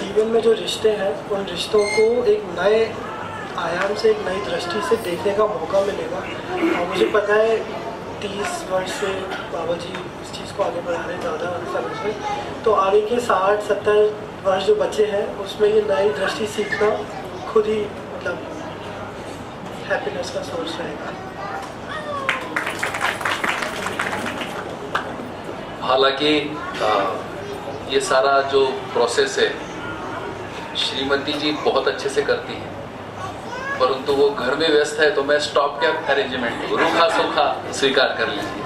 जीवन में जो रिश्ते हैं, उन रिश्तों को एक नए आयाम से, एक नई दृष्टि से देखने का मौका मिलेगा। और मुझे पता है 30 वर्ष से बाबा जी इस चीज़ को आगे बढ़ा रहे हैं ज़्यादा समझ में, तो आगे के 60-70 वर्ष जो बच्चे हैं उसमें ये नई दृष्टि सीखना खुद ही मतलब हैप्पीनेस का सोर्स रहेगा। हालांकि ये सारा जो प्रोसेस है श्रीमती जी बहुत अच्छे से करती हैं, परंतु वो घर में व्यस्त है, तो मैं स्टॉप क्या अरेंजमेंट रूखा सूखा स्वीकार कर लीजिए।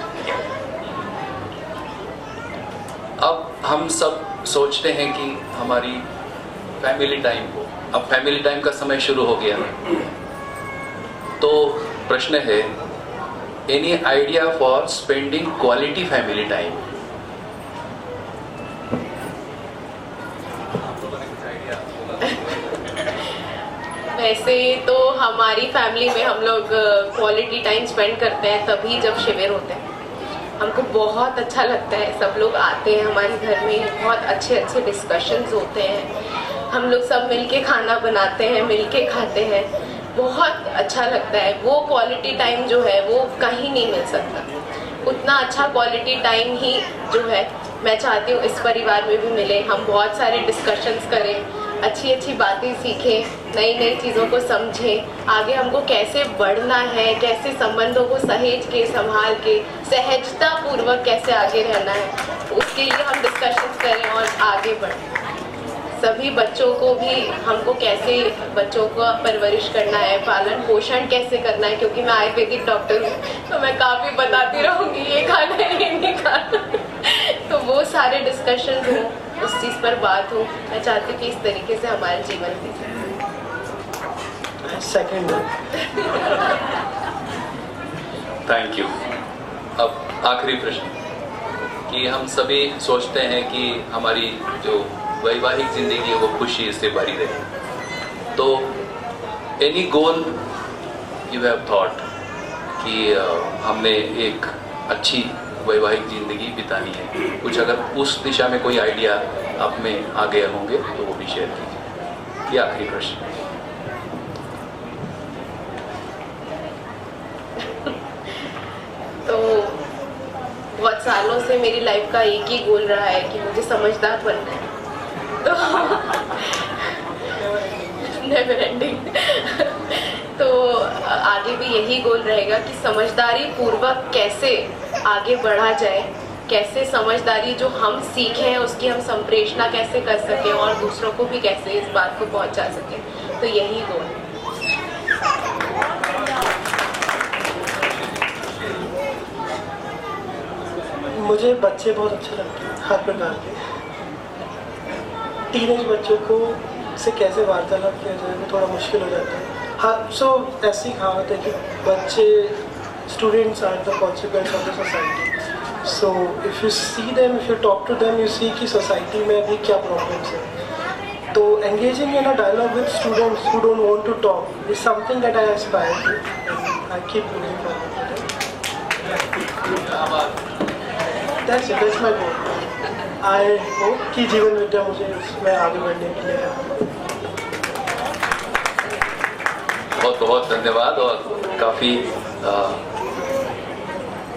अब हम सब सोचते हैं कि हमारी फैमिली टाइम हो, अब फैमिली टाइम का समय शुरू हो गया, तो प्रश्न है, any idea for spending quality family time? वैसे तो हमारी फैमिली में हम लोग क्वालिटी टाइम स्पेंड करते हैं तभी जब शिविर होते हैं। हमको बहुत अच्छा लगता है, सब लोग आते हैं हमारे घर में, बहुत अच्छे अच्छे डिस्कशंस होते हैं, हम लोग सब मिलके खाना बनाते हैं, मिलके खाते हैं, बहुत अच्छा लगता है। वो क्वालिटी टाइम जो है वो कहीं नहीं मिल सकता। उतना अच्छा क्वालिटी टाइम ही जो है मैं चाहती हूँ इस परिवार में भी मिले। हम बहुत सारे डिस्कशंस करें, अच्छी अच्छी बातें सीखें, नई नई चीज़ों को समझें, आगे हमको कैसे बढ़ना है, कैसे संबंधों को सहेज के, संभाल के, सहजता पूर्वक कैसे आगे रहना है, उसके लिए हम डिस्कशंस करें और आगे बढ़ें। सभी बच्चों को भी हमको कैसे बच्चों का परवरिश करना है, पालन पोषण कैसे करना है, क्योंकि मैं आयुर्वेदिक डॉक्टर हूँ तो मैं काफ़ी बताती रहूँगी ये खाना है ये नहीं खाना तो वो सारे डिस्कशन हो, उस चीज़ पर बात हो। मैं चाहती हूँ कि इस तरीके से हमारा जीवन बीते। Second thank you. अब आखिरी प्रश्न कि हम सभी सोचते हैं कि हमारी जो वैवाहिक जिंदगी है वो खुशी से भरी रहे, तो any goal you have thought कि हमने एक अच्छी वैवाहिक जिंदगी बितानी है, कुछ अगर उस दिशा में कोई आइडिया आप में आ गए होंगे तो वो भी शेयर कीजिए। ये आखिरी प्रश्न। तो बहुत सालों से मेरी लाइफ का एक ही गोल रहा है कि मुझे समझदार बनना है, तो नेवर एंडिंग तो आगे भी यही गोल रहेगा कि समझदारी पूर्वक कैसे आगे बढ़ा जाए, कैसे समझदारी जो हम सीखे हैं उसकी हम संप्रेषणा कैसे कर सकें और दूसरों को भी कैसे इस बात को पहुंचा सकें, तो यही गोल है। मुझे बच्चे बहुत अच्छे लगते हैं, हर प्रकार के। टीनेज बच्चों को से कैसे वार्तालाप किया जाए वो थोड़ा मुश्किल हो जाता है। हाँ, सो ऐसी कहावत है कि बच्चे, students are the consequence of the society. So if you see them, if you talk to them, you see कि सोसाइटी में अभी क्या प्रॉब्लम्स है। तो engaging in a dialogue with students who don't want to talk is something that I aspire to and I keep moving forward. That's it, that's my goal. I hope कि जीवन विद्या मुझे इसमें आगे बढ़ने के लिए बहुत बहुत धन्यवाद। और काफ़ी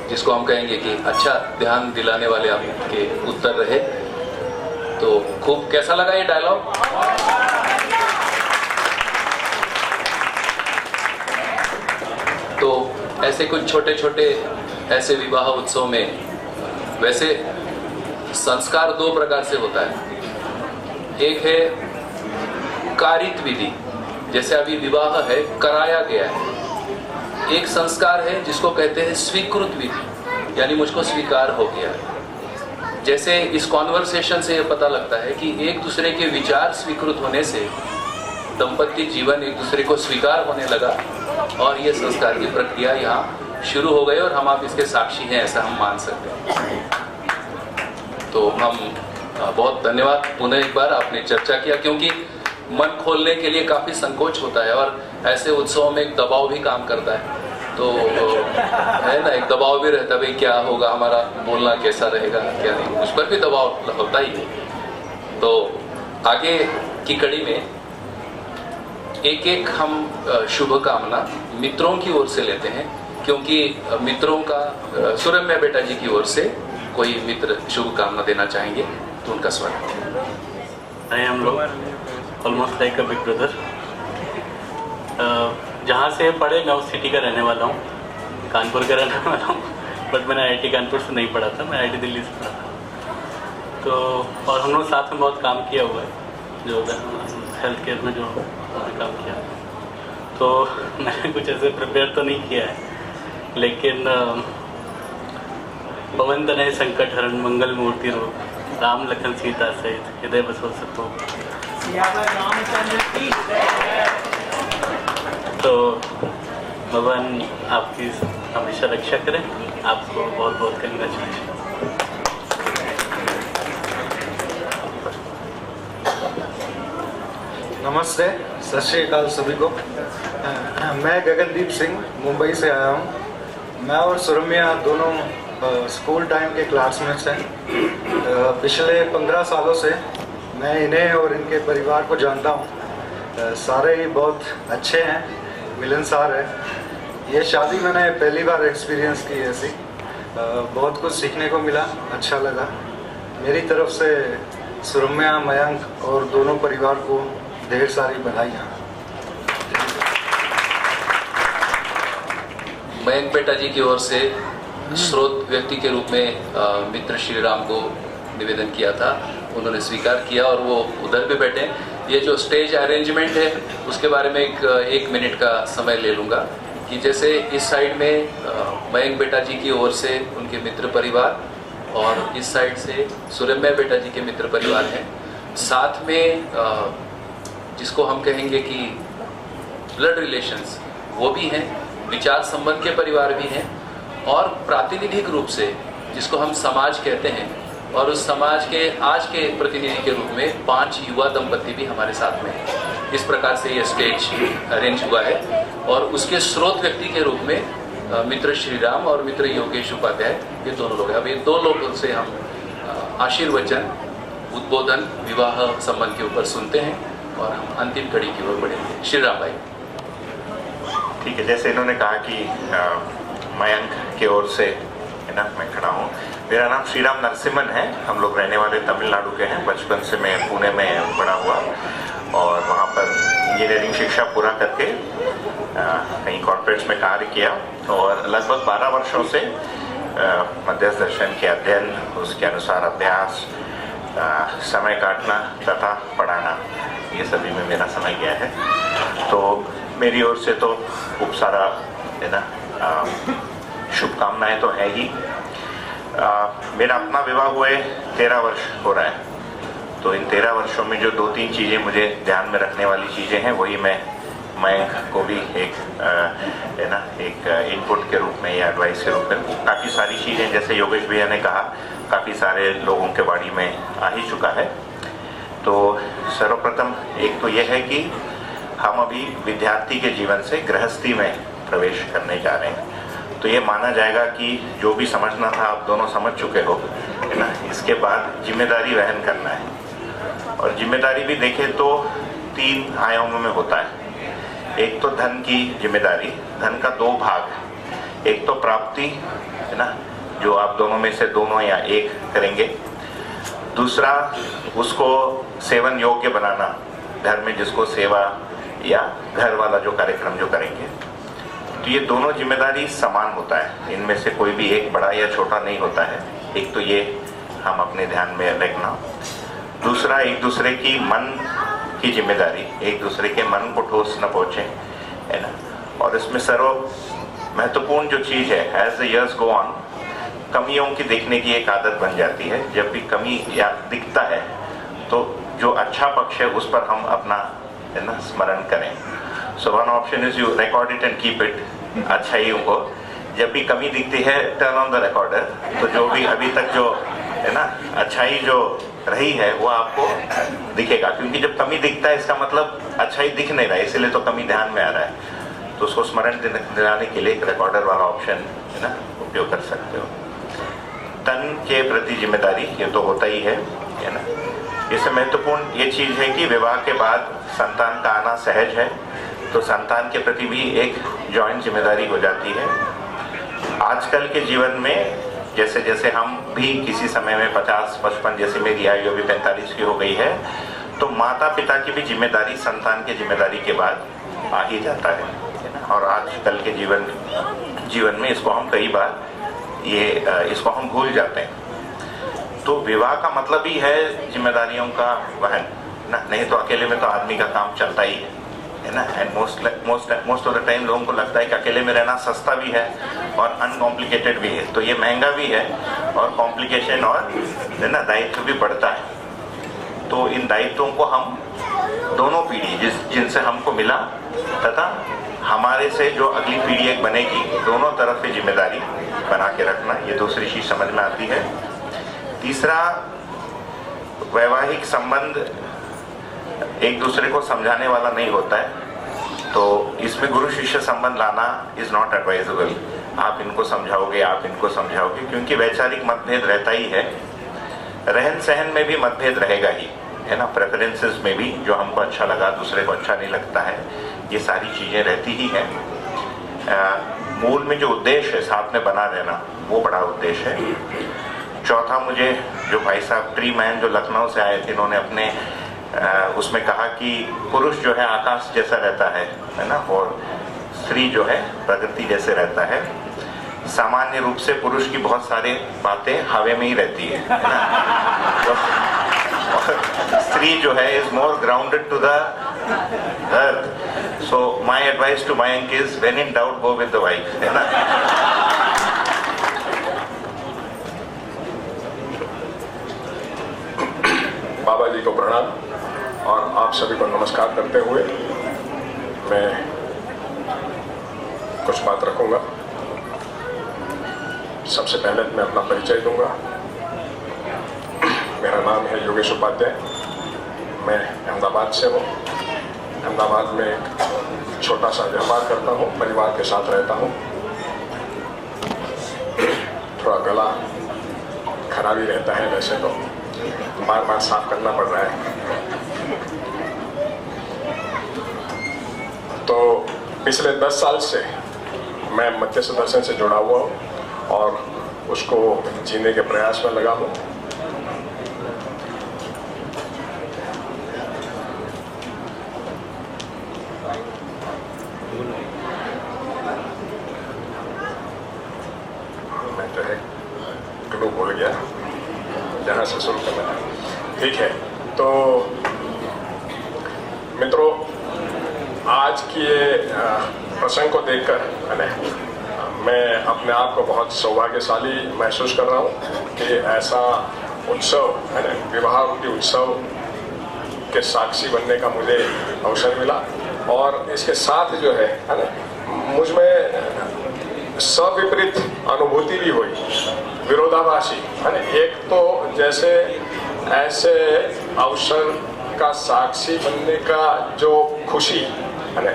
जिसको हम कहेंगे कि अच्छा ध्यान दिलाने वाले आपके उत्तर रहे। तो खूब कैसा लगा ये डायलॉग? ऐसे कुछ छोटे छोटे ऐसे विवाह उत्सव में वैसे संस्कार दो प्रकार से होता है। एक है कारित विधि, जैसे अभी विवाह है कराया गया है। एक संस्कार है जिसको कहते हैं स्वीकृत विधि, यानी मुझको स्वीकार हो गया है। जैसे इस कॉन्वर्सेशन से ये पता लगता है कि एक दूसरे के विचार स्वीकृत होने से दंपत्ति जीवन एक दूसरे को स्वीकार होने लगा और ये संस्कार की प्रक्रिया यहाँ शुरू हो गई और हम आप इसके साक्षी हैं, ऐसा हम मान सकते हैं। तो हम बहुत धन्यवाद पुनः एक बार आपने चर्चा किया, क्योंकि मन खोलने के लिए काफ़ी संकोच होता है और ऐसे उत्सवों में एक दबाव भी काम करता है। तो है ना, एक दबाव भी रहता है, भाई क्या होगा, हमारा बोलना कैसा रहेगा क्या नहीं, उस पर भी दबाव होता ही है। तो आगे की कड़ी में एक एक हम शुभकामना मित्रों की ओर से लेते हैं, क्योंकि मित्रों का सुरम्या बेटा जी की ओर से कोई मित्र शुभकामना देना चाहेंगे तो उनका स्वागत है। हम लोग almost like a big brother. जहाँ से पढ़े मैं उस सिटी का रहने वाला हूँ, कानपुर का रहने वाला हूँ, बट मैंने आईआईटी कानपुर से नहीं पढ़ा था, मैं आईआईटी दिल्ली से पढ़ा था। तो और हम लोग साथ में बहुत काम किया हुआ है, जो हेल्थ केयर में जो काम किया। तो मैंने कुछ ऐसे प्रिपेयर तो नहीं किया है, लेकिन पवन तनय संकट हरण मंगल मूर्ति रूप राम लखन सीता सहित हृदय बसो सतो। तो भगवान आपकी हमेशा रक्षा करें। आपको बहुत बहुत कंग्रेचुलेशन। नमस्ते, सत श्री अकाल सभी को। मैं गगनदीप सिंह मुंबई से आया हूँ। मैं और सुरम्या दोनों स्कूल टाइम के क्लासमेट्स हैं। पिछले 15 सालों से मैं इन्हें और इनके परिवार को जानता हूँ। सारे ही बहुत अच्छे हैं, मिलनसार है। ये शादी मैंने पहली बार एक्सपीरियंस की ऐसी, बहुत कुछ सीखने को मिला, अच्छा लगा। मेरी तरफ से सुरम्या, मयंक और दोनों परिवार को ढेर सारी बधाइयाँ। मयंक बेटा जी की ओर से स्रोत व्यक्ति के रूप में मित्र श्री राम को निवेदन किया था, उन्होंने स्वीकार किया और वो उधर पे बैठे। ये जो स्टेज अरेंजमेंट है उसके बारे में एक मिनट का समय ले लूँगा कि जैसे इस साइड में मयंक बेटा जी की ओर से उनके मित्र परिवार और इस साइड से सुरम्या बेटा जी के मित्र परिवार हैं। साथ में जिसको हम कहेंगे कि ब्लड रिलेशंस वो भी हैं, विचार संबंध के परिवार भी हैं और प्रातिनिधिक रूप से जिसको हम समाज कहते हैं और उस समाज के आज के प्रतिनिधि के रूप में 5 युवा दंपति भी हमारे साथ में हैं। इस प्रकार से ये स्टेज अरेंज हुआ है और उसके स्रोत व्यक्ति के रूप में मित्र श्री राम और मित्र योगेश उपाध्याय, ये दोनों लोग हैं। अब ये 2 लोगों से हम आशीर्वचन, उद्बोधन, विवाह संबंध के ऊपर सुनते हैं और हम अंतिम कड़ी की ओर बढ़ेंगे। श्री राम भाई। ठीक है, जैसे इन्होंने कहा कि मयंक की ओर से है ना, मैं खड़ा हूँ। मेरा नाम श्री राम नरसिम्हन है। हम लोग रहने वाले तमिलनाडु के हैं। बचपन से मैं पुणे में बड़ा हुआ और वहाँ पर इंजीनियरिंग शिक्षा पूरा करके कहीं कॉर्पोरेट्स में कार्य किया और लगभग 12 वर्षों से मध्यस्थ दर्शन के अध्ययन, उसके अनुसार अभ्यास, समय काटना तथा पढ़ाना, ये सभी में मेरा समय गया है। तो मेरी ओर से तो खूब सारा है ना शुभकामनाएं तो है ही। मेरा अपना विवाह हुए 13 वर्ष हो रहा है। तो इन 13 वर्षों में जो 2-3 चीज़ें मुझे ध्यान में रखने वाली चीज़ें हैं, वही मैं मयंक को भी एक है ना एक इनपुट के रूप में या एडवाइस के रूप में, काफ़ी सारी चीज़ें जैसे योगेश भैया ने कहा, काफ़ी सारे लोगों के बाड़ी में आ ही चुका है। तो सर्वप्रथम एक तो यह है कि हम अभी विद्यार्थी के जीवन से गृहस्थी में प्रवेश करने जा रहे हैं। तो ये माना जाएगा कि जो भी समझना था आप दोनों समझ चुके हो, है ना। इसके बाद जिम्मेदारी वहन करना है और जिम्मेदारी भी देखें तो 3 आयामों में होता है। एक तो धन की जिम्मेदारी, धन का 2 भाग, एक तो प्राप्ति है ना, जो आप दोनों में से दोनों या एक करेंगे। दूसरा उसको सेवन योग्य बनाना, घर में जिसको सेवा या घर वाला जो कार्यक्रम जो करेंगे। ये दोनों जिम्मेदारी समान होता है, इनमें से कोई भी एक बड़ा या छोटा नहीं होता है। एक तो ये हम अपने ध्यान में रखना, दूसरा एक दूसरे की मन की जिम्मेदारी, एक दूसरे के मन को ठोस न पहुँचे, है ना। और इसमें सर्व महत्वपूर्ण जो चीज़ है, as the years go on, कमियों की देखने की एक आदत बन जाती है। जब भी कमी या दिखता है तो जो अच्छा पक्ष है उस पर हम अपना, है ना, स्मरण करें। So one option is you record it and keep it. अच्छाइयों को जब भी कमी दिखती है, टर्न ऑन द रिकॉर्डर। तो जो भी अभी तक जो, है ना, अच्छाई जो रही है वो आपको दिखेगा, क्योंकि जब कमी दिखता है इसका मतलब अच्छाई दिख नहीं रहा है, इसीलिए तो कमी ध्यान में आ रहा है। तो उसको स्मरण दिलाने के लिए एक रिकॉर्डर वाला ऑप्शन, है ना, उपयोग कर सकते हो। तन के प्रति जिम्मेदारी ये तो होता ही है ना। इससे महत्वपूर्ण ये चीज़ है कि विवाह के बाद संतान का आना सहज है, तो संतान के प्रति भी एक जॉइंट जिम्मेदारी हो जाती है। आजकल के जीवन में जैसे जैसे हम भी किसी समय में 50-55, जैसे मेरी आयु अभी 45 की हो गई है, तो माता पिता की भी जिम्मेदारी संतान की जिम्मेदारी के बाद आ ही जाता है ना। और आजकल के जीवन में इसको हम कई बार इसको हम भूल जाते हैं। तो विवाह का मतलब ही है जिम्मेदारियों का वहन ना, नहीं तो अकेले में तो आदमी का काम चलता ही है ना। And most of the time लोगों को लगता है कि अकेले में रहना सस्ता भी है और अनकॉम्प्लिकेटेड भी है, तो ये महंगा भी है और कॉम्प्लिकेशन और, है ना, दायित्व भी बढ़ता है। तो इन दायित्वों को हम दोनों पीढ़ी जिनसे हमको मिला तथा हमारे से जो अगली पीढ़ी एक बनेगी, दोनों तरफ की जिम्मेदारी बना के रखना, ये दूसरी चीज समझ में आती है। तीसरा, वैवाहिक संबंध एक दूसरे को समझाने वाला नहीं होता है, तो इसमें गुरु शिष्य संबंध लाना इज नॉट एडवाइजेबल। आप इनको समझाओगे, आप इनको समझाओगे, क्योंकि वैचारिक मतभेद रहता ही है, रहन सहन में भी मतभेद रहेगा ही, है ना, प्रेफरेंसेस में भी, जो हमको अच्छा लगा दूसरे को अच्छा नहीं लगता है, ये सारी चीज़ें रहती ही हैं। मूल में जो उद्देश्य है साथ में बना रहना, वो बड़ा उद्देश्य है। चौथा, मुझे जो भाई साहब ट्री मैन जो लखनऊ से आए थे, इन्होंने अपने उसमें कहा कि पुरुष जो है आकाश जैसा रहता है ना, और स्त्री जो है प्रकृति जैसे रहता है। सामान्य रूप से पुरुष की बहुत सारी बातें हवा में ही रहती है ना, तो स्त्री जो है is more grounded to the earth. So my advice to Mayank is, when in doubt go with the wife, है ना। बाबा जी को प्रणाम और आप सभी को नमस्कार करते हुए मैं कुछ बात रखूंगा। सबसे पहले मैं अपना परिचय दूंगा। मेरा नाम है योगेश उपाध्याय, मैं अहमदाबाद से हूँ। अहमदाबाद में एक छोटा सा व्यापार करता हूँ, परिवार के साथ रहता हूँ। थोड़ा गला खराबी रहता है, वैसे तो बार बार साफ करना पड़ रहा है। तो पिछले 10 साल से मैं मध्य सुदर्शन से जुड़ा हुआ हूँ और उसको जीने के प्रयास में लगा हूँ। मैं जो है क्लू भूल गया, जहाँ से शुरू करना है। ठीक है, तो मित्रों, आज की ये प्रसंग को देखकर मैं अपने आप को बहुत सौभाग्यशाली महसूस कर रहा हूँ कि ऐसा उत्सव, है ना, विवाह के उत्सव के साक्षी बनने का मुझे अवसर मिला। और इसके साथ जो है ना, मुझ में सविपरीत अनुभूति भी हुई, विरोधाभासी, है ना। एक तो जैसे ऐसे अवसर का साक्षी बनने का जो खुशी, है ना,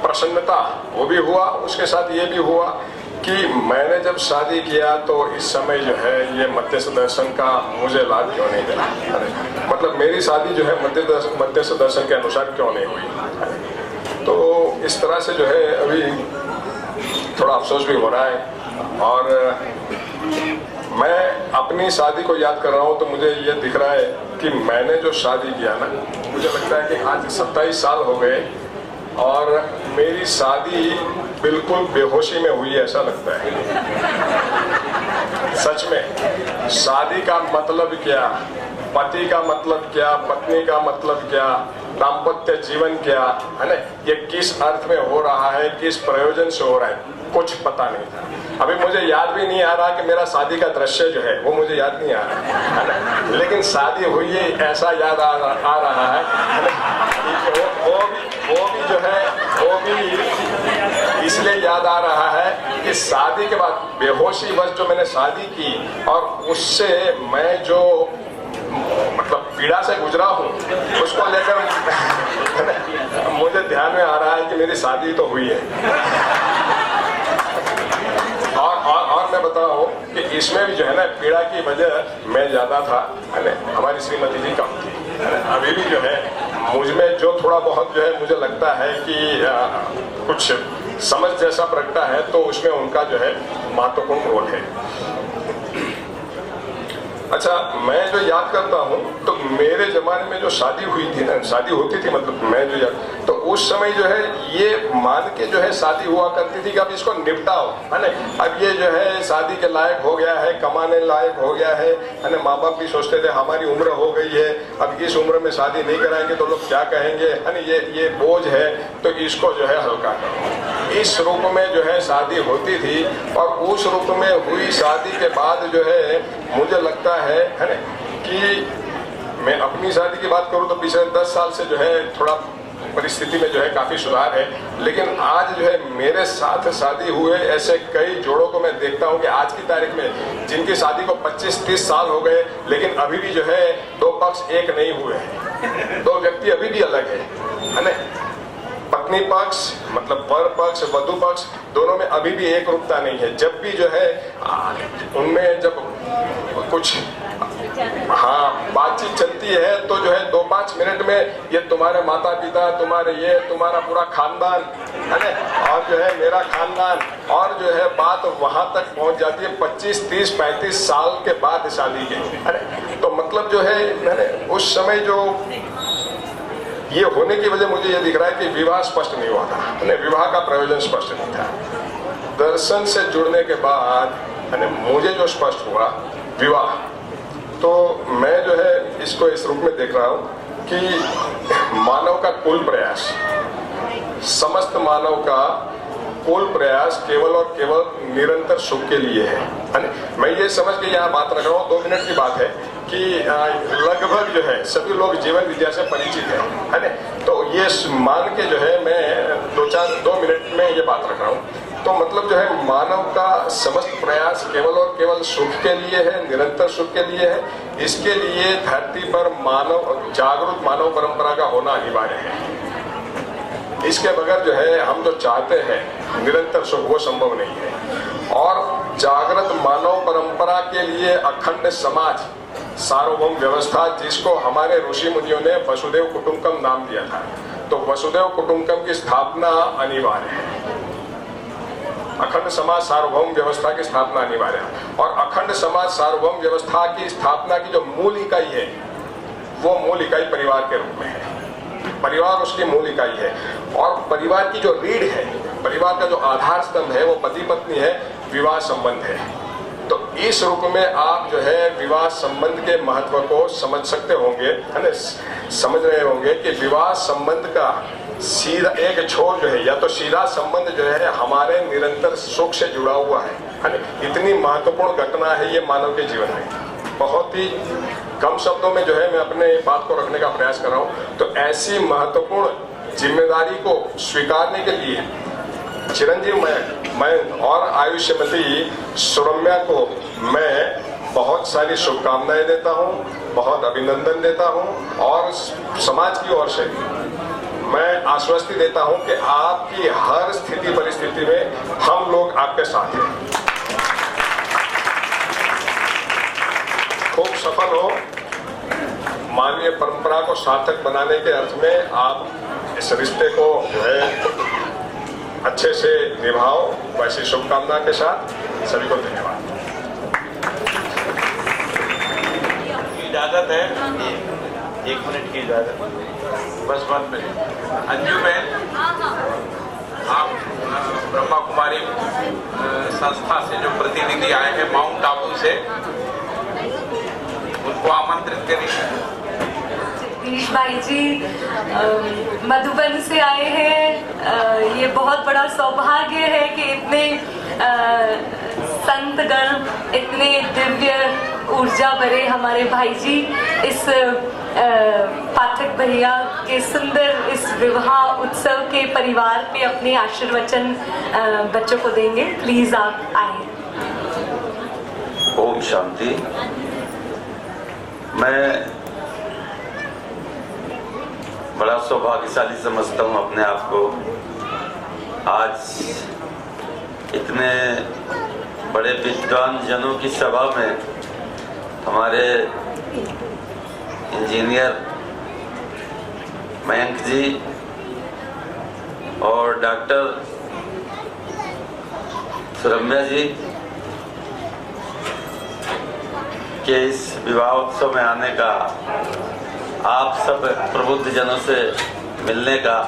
प्रसन्नता, वो भी हुआ। उसके साथ ये भी हुआ कि मैंने जब शादी किया तो इस समय जो है ये मध्य सुदर्शन का मुझे लाभ क्यों नहीं मिला, मतलब मेरी शादी जो है मध्य सुदर्शन के अनुसार क्यों नहीं हुई। तो इस तरह से जो है अभी थोड़ा अफसोस भी हो रहा है। और मैं अपनी शादी को याद कर रहा हूँ तो मुझे ये दिख रहा है कि मैंने जो शादी किया ना, मुझे लगता है कि आज 27 साल हो गए और मेरी शादी बिल्कुल बेहोशी में हुई ऐसा लगता है। सच में शादी का मतलब क्या, पति का मतलब क्या, पत्नी का मतलब क्या, दाम्पत्य जीवन क्या है ना, ये किस अर्थ में हो रहा है, किस प्रयोजन से हो रहा है, कुछ पता नहीं था। अभी मुझे याद भी नहीं आ रहा कि मेरा शादी का दृश्य जो है वो मुझे याद नहीं आ रहा है ना, लेकिन शादी हुई है ऐसा याद आ रहा है कि वो भी जो है वो भी इसलिए याद आ रहा है कि शादी के बाद बेहोशी बस जो मैंने शादी की और उससे मैं जो मतलब पीड़ा से गुजरा हूँ उसको लेकर मुझे ध्यान में आ रहा है कि मेरी शादी तो हुई है। और मैं बताऊं कि इसमें भी जो है ना पीड़ा की वजह मैं ज्यादा था, हमारी श्रीमती जी कम थी। अभी भी जो है मुझ में जो थोड़ा बहुत जो है मुझे लगता है कि कुछ समझ जैसा प्रगटा है तो उसमें उनका जो है महत्वपूर्ण रोल है। अच्छा, मैं जो याद करता हूँ तो मेरे जमाने में जो शादी हुई थी ना, शादी होती थी मतलब मैं जो याद, तो उस समय जो है ये मान के जो है शादी हुआ करती थी कि अब इसको निपटाओ, है ना, अब ये जो है शादी के लायक हो गया है, कमाने लायक हो गया है ना। माँ बाप भी सोचते थे हमारी उम्र हो गई है, अब इस उम्र में शादी नहीं कराएंगे तो लोग क्या कहेंगे, है ना, ये बोझ है तो इसको जो है हल्का करो। इस रूप में जो है शादी होती थी और उस रूप में हुई शादी के बाद जो है मुझे लगता है ना कि मैं अपनी शादी की बात करूं तो पिछले 10 साल से जो है थोड़ा परिस्थिति में जो है काफी सुधार है, लेकिन आज जो है मेरे साथ शादी हुए ऐसे कई जोड़ों को मैं देखता हूं कि आज की तारीख में जिनकी शादी को 25-30 साल हो गए लेकिन अभी भी जो है दो पक्ष एक नहीं हुए हैं, दो व्यक्ति अभी भी अलग है ना। पत्नी पक्ष मतलब वर पक्ष वधु पक्ष दोनों में अभी भी एक रूपता नहीं है। जब भी जो है उनमें जब कुछ बातचीत चलती है तो जो है 2-5 मिनट में ये तुम्हारे माता पिता, तुम्हारे ये तुम्हारा पूरा खानदान है ना, और जो है मेरा खानदान, और जो है बात वहां तक पहुंच जाती है 25-30-35 साल के बाद शादी के, है ना। तो मतलब जो है उस समय जो ये होने की वजह मुझे ये दिख रहा है कि विवाह स्पष्ट नहीं हुआ था, विवाह का प्रयोजन स्पष्ट नहीं था। दर्शन से जुड़ने के बाद मुझे जो स्पष्ट हुआ विवाह, तो मैं जो है इसको इस रूप में देख रहा हूँ कि मानव का कुल प्रयास, समस्त मानव का कुल प्रयास केवल और केवल निरंतर सुख के लिए है। मैं ये समझ के यहाँ बात रख रहा हूँ, 2 मिनट की बात है कि लगभग जो है सभी लोग जीवन विद्या से परिचित है ना, तो ये मान के जो है मैं 2 मिनट में ये बात रख रहा हूँ। तो मतलब जो है मानव का समस्त प्रयास केवल और केवल सुख के लिए है, निरंतर सुख के लिए है। इसके लिए धरती पर मानव जागरूक मानव परंपरा का होना अनिवार्य है। इसके बगैर जो है हम जो चाहते हैं निरंतर सुख वो संभव नहीं है। और जागृत मानव परंपरा के लिए अखंड समाज, सार्वभौम व्यवस्था, जिसको हमारे ऋषि मुनियों ने वसुदेव कुटुंबकम नाम दिया था, तो वसुदेव कुटुंबकम की स्थापना अनिवार्य है। अखंड समाज सार्वभौम व्यवस्था की स्थापना अनिवार्य है। और अखंड समाज सार्वभौम व्यवस्था की स्थापना की जो मूल इकाई है वो मूल इकाई परिवार के रूप में है। परिवार उसकी मूल इकाई है और परिवार की जो रीढ़ है, परिवार का जो आधार स्तंभ है वो पति पत्नी है, विवाह संबंध है। तो इस रूप में आप जो है विवाह संबंध के महत्व को समझ सकते होंगे, है ना, समझ रहे होंगे कि विवाह संबंध का सीधा एक छोर जो है, या तो सीधा संबंध जो है हमारे निरंतर सुख से जुड़ा हुआ है ना। इतनी महत्वपूर्ण घटना है ये मानव के जीवन में। बहुत ही कम शब्दों में जो है मैं अपने बात को रखने का प्रयास कर रहा हूँ। तो ऐसी महत्वपूर्ण जिम्मेदारी को स्वीकारने के लिए चिरंजीव मैं और आयुष्यमती सुरम्या को मैं बहुत सारी शुभकामनाएं देता हूँ, बहुत अभिनंदन देता हूँ और समाज की ओर से मैं आश्वस्ति देता हूँ कि आपकी हर स्थिति परिस्थिति में हम लोग आपके साथ हैं। खूब सफल हो, मानवीय परंपरा को सार्थक बनाने के अर्थ में आप इस रिश्ते को जो है अच्छे से निभाओ। वैसी शुभकामना के साथ सभी को धन्यवाद। इजाजत है, 1 मिनट की इजाजत। बस 1 मिनट। अंजू बहन, आप ब्रह्मा कुमारी संस्था से जो प्रतिनिधि आए हैं माउंट आबू से, उनको आमंत्रित करिए। जगदीश भाई जी मधुबन से आए हैं। ये बहुत बड़ा सौभाग्य है कि इतने संतगण, इतने दिव्य ऊर्जा भरे हमारे भाई जी इस पाठक भैया के सुंदर इस विवाह उत्सव के परिवार पे अपने आशीर्वचन बच्चों को देंगे। प्लीज आप आए। ओम शांति। मैं बड़ा सौभाग्यशाली समझता हूँ अपने आप को। आज इतने बड़े विद्वान जनों की सभा में हमारे इंजीनियर मयंक जी और डॉक्टर सुरम्या जी के इस विवाह उत्सव में आने का, आप सब प्रबुद्ध जनों से मिलने का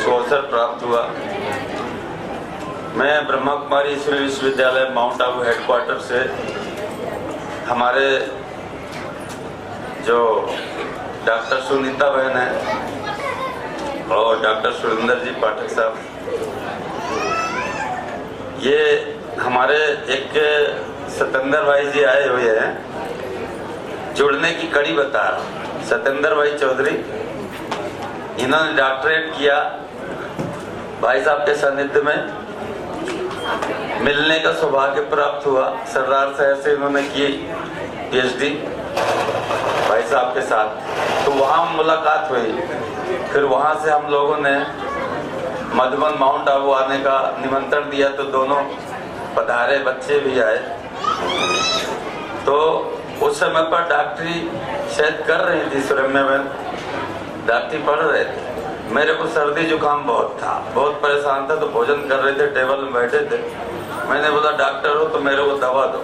अवसर प्राप्त हुआ। मैं ब्रह्मा कुमारी ईश्वरी विश्वविद्यालय माउंट आबू हेडक्वार्टर से हमारे जो डॉक्टर सुनीता बहन है और डॉक्टर सुरेंद्र जी पाठक साहब, ये हमारे एक सतेंद्र भाई जी आए हुए हैं, जुड़ने की कड़ी बता रहा। सतेंद्र भाई चौधरी, इन्होंने डॉक्टरेट किया भाई साहब के सानिध्य में, मिलने का सौभाग्य प्राप्त हुआ। सरदार शहर से इन्होंने की पीएचडी भाई साहब के साथ, तो वहाँ मुलाकात हुई। फिर वहाँ से हम लोगों ने मधुबन माउंट आबू आने का निमंत्रण दिया, तो दोनों पधारे, बच्चे भी आए। तो उस समय पर डॉक्टरी शायद कर रही थी सुरम्या बहन, डॉक्टरी पढ़ रहे थे। मेरे को सर्दी जुकाम बहुत था, बहुत परेशान था, तो भोजन कर रहे थे, टेबल में बैठे थे। मैंने बोला डॉक्टर हो तो मेरे को दवा दो,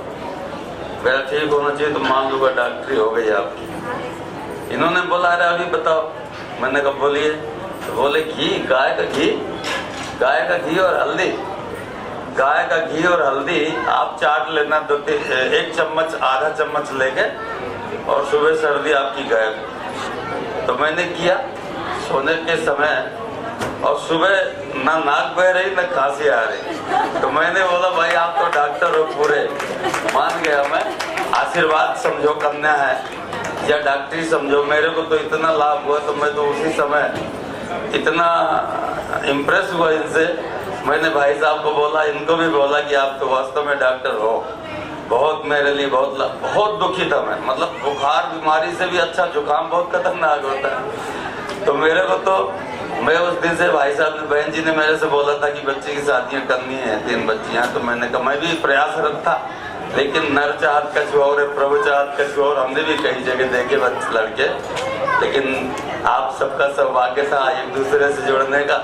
मेरा ठीक होना चाहिए तो मान लूँगा डॉक्टरी हो गई आपकी। इन्होंने बोला अरे अभी बताओ। मैंने कहा बोलिए। तो बोले घी, गाय का घी, गाय का घी और हल्दी, गाय का घी और हल्दी आप चाट लेना, 1 चम्मच, आधा चम्मच लेके, और सुबह सर्दी आपकी गायब। तो मैंने किया सोने के समय, और सुबह ना नाक बह रही ना खांसी आ रही। तो मैंने बोला भाई आप तो डॉक्टर हो पूरे, मान गया मैं। आशीर्वाद समझो कन्या है या डॉक्टरी समझो, मेरे को तो इतना लाभ हुआ। तो मैं तो उसी समय इतना इम्प्रेस हुआ इनसे। मैंने भाई साहब को बोला, इनको भी बोला कि आप तो वास्तव में डॉक्टर हो। बहुत मेरे लिए बहुत दुखी था मैं, मतलब बुखार बीमारी से भी अच्छा, जुकाम बहुत खतरनाक होता है। तो मेरे को तो, मैं उस दिन से भाई साहब ने, बहन जी ने मेरे से बोला था कि बच्चे की शादियाँ करनी है, 3 बच्चियाँ। तो मैंने कहा मैं भी प्रयासरत था, लेकिन नर चाहत कछु और, प्रभु चाहत कछु और। हमने भी कई जगह देखे बच्चे लड़के, लेकिन आप सबका सौभाग्य था एक दूसरे से जुड़ने का।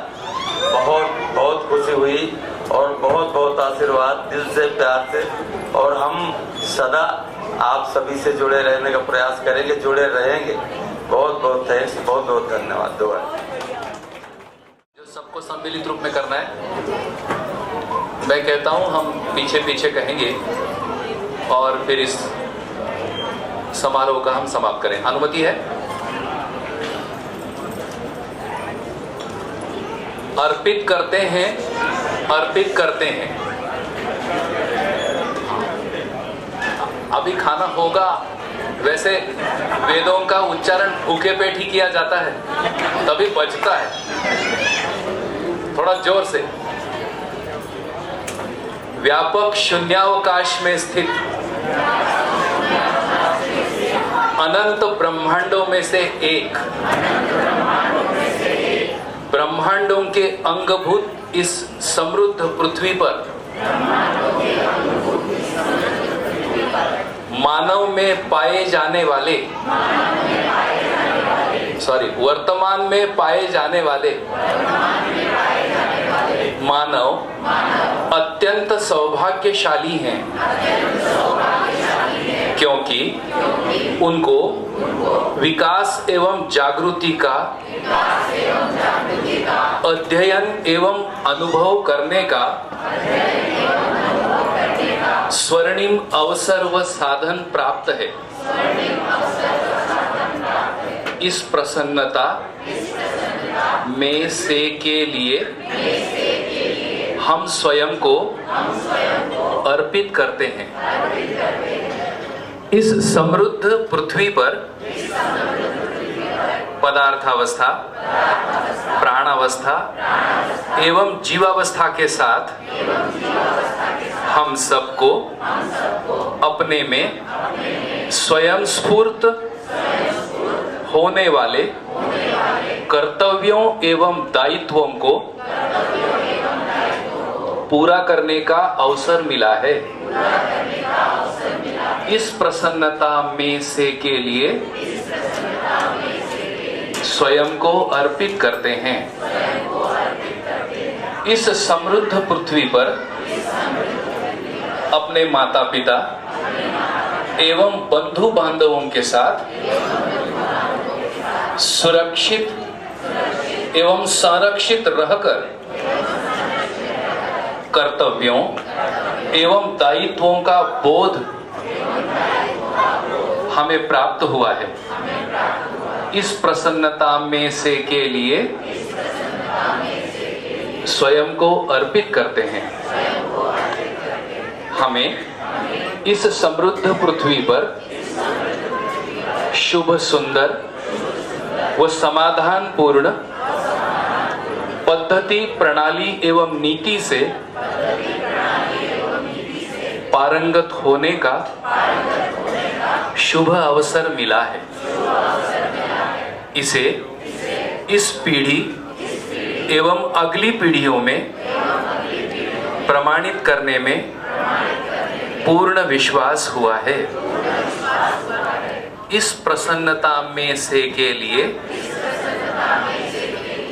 बहुत बहुत खुशी हुई और बहुत बहुत आशीर्वाद दिल से, प्यार से। और हम सदा आप सभी से जुड़े रहने का प्रयास करेंगे, जुड़े रहेंगे। बहुत बहुत थैंक्स, बहुत बहुत धन्यवाद। दुआ जो सबको सम्मिलित रूप में करना है, मैं कहता हूं हम पीछे पीछे कहेंगे और फिर इस समारोह का हम समाप्त करें। अनुमति है? अर्पित करते हैं, अर्पित करते हैं। अभी खाना होगा। वैसे वेदों का उच्चारण भूखे पेट ही किया जाता है, तभी बचता है। थोड़ा जोर से। व्यापक शून्यावकाश में स्थित अनंत ब्रह्मांडों में से एक, ब्रह्मांडों के अंगभूत इस समृद्ध पृथ्वी पर मानव में पाए जाने वाले, वर्तमान में पाए जाने वाले मानव अत्यंत सौभाग्यशाली हैं। क्योंकि उनको विकास एवं जागृति का अध्ययन एवं अनुभव करने का स्वर्णिम अवसर व साधन प्राप्त है। इस प्रसन्नता में से के लिए हम स्वयं को अर्पित करते हैं। इस समृद्ध पृथ्वी पर पदार्थावस्था, प्राणावस्था एवं जीवावस्था के साथ हम सबको अपने में स्वयं स्फूर्त होने वाले कर्तव्यों एवं दायित्वों को पूरा करने का अवसर मिला है। इस प्रसन्नता में से के लिए स्वयं को अर्पित करते हैं। इस समृद्ध पृथ्वी पर अपने माता पिता एवं बंधु बांधवों के साथ सुरक्षित एवं संरक्षित रहकर कर्तव्यों एवं दायित्वों का बोध हमें प्राप्त हुआ है। इस प्रसन्नता में से के लिए स्वयं को अर्पित करते हैं। हमें इस समृद्ध पृथ्वी पर शुभ, सुंदर व समाधान पूर्ण पद्धति, प्रणाली एवं नीति से पारंगत होने का शुभ अवसर मिला है। इसे इस पीढ़ी एवं अगली पीढ़ियों में प्रमाणित करने में पूर्ण विश्वास हुआ है। इस प्रसन्नता में से के लिए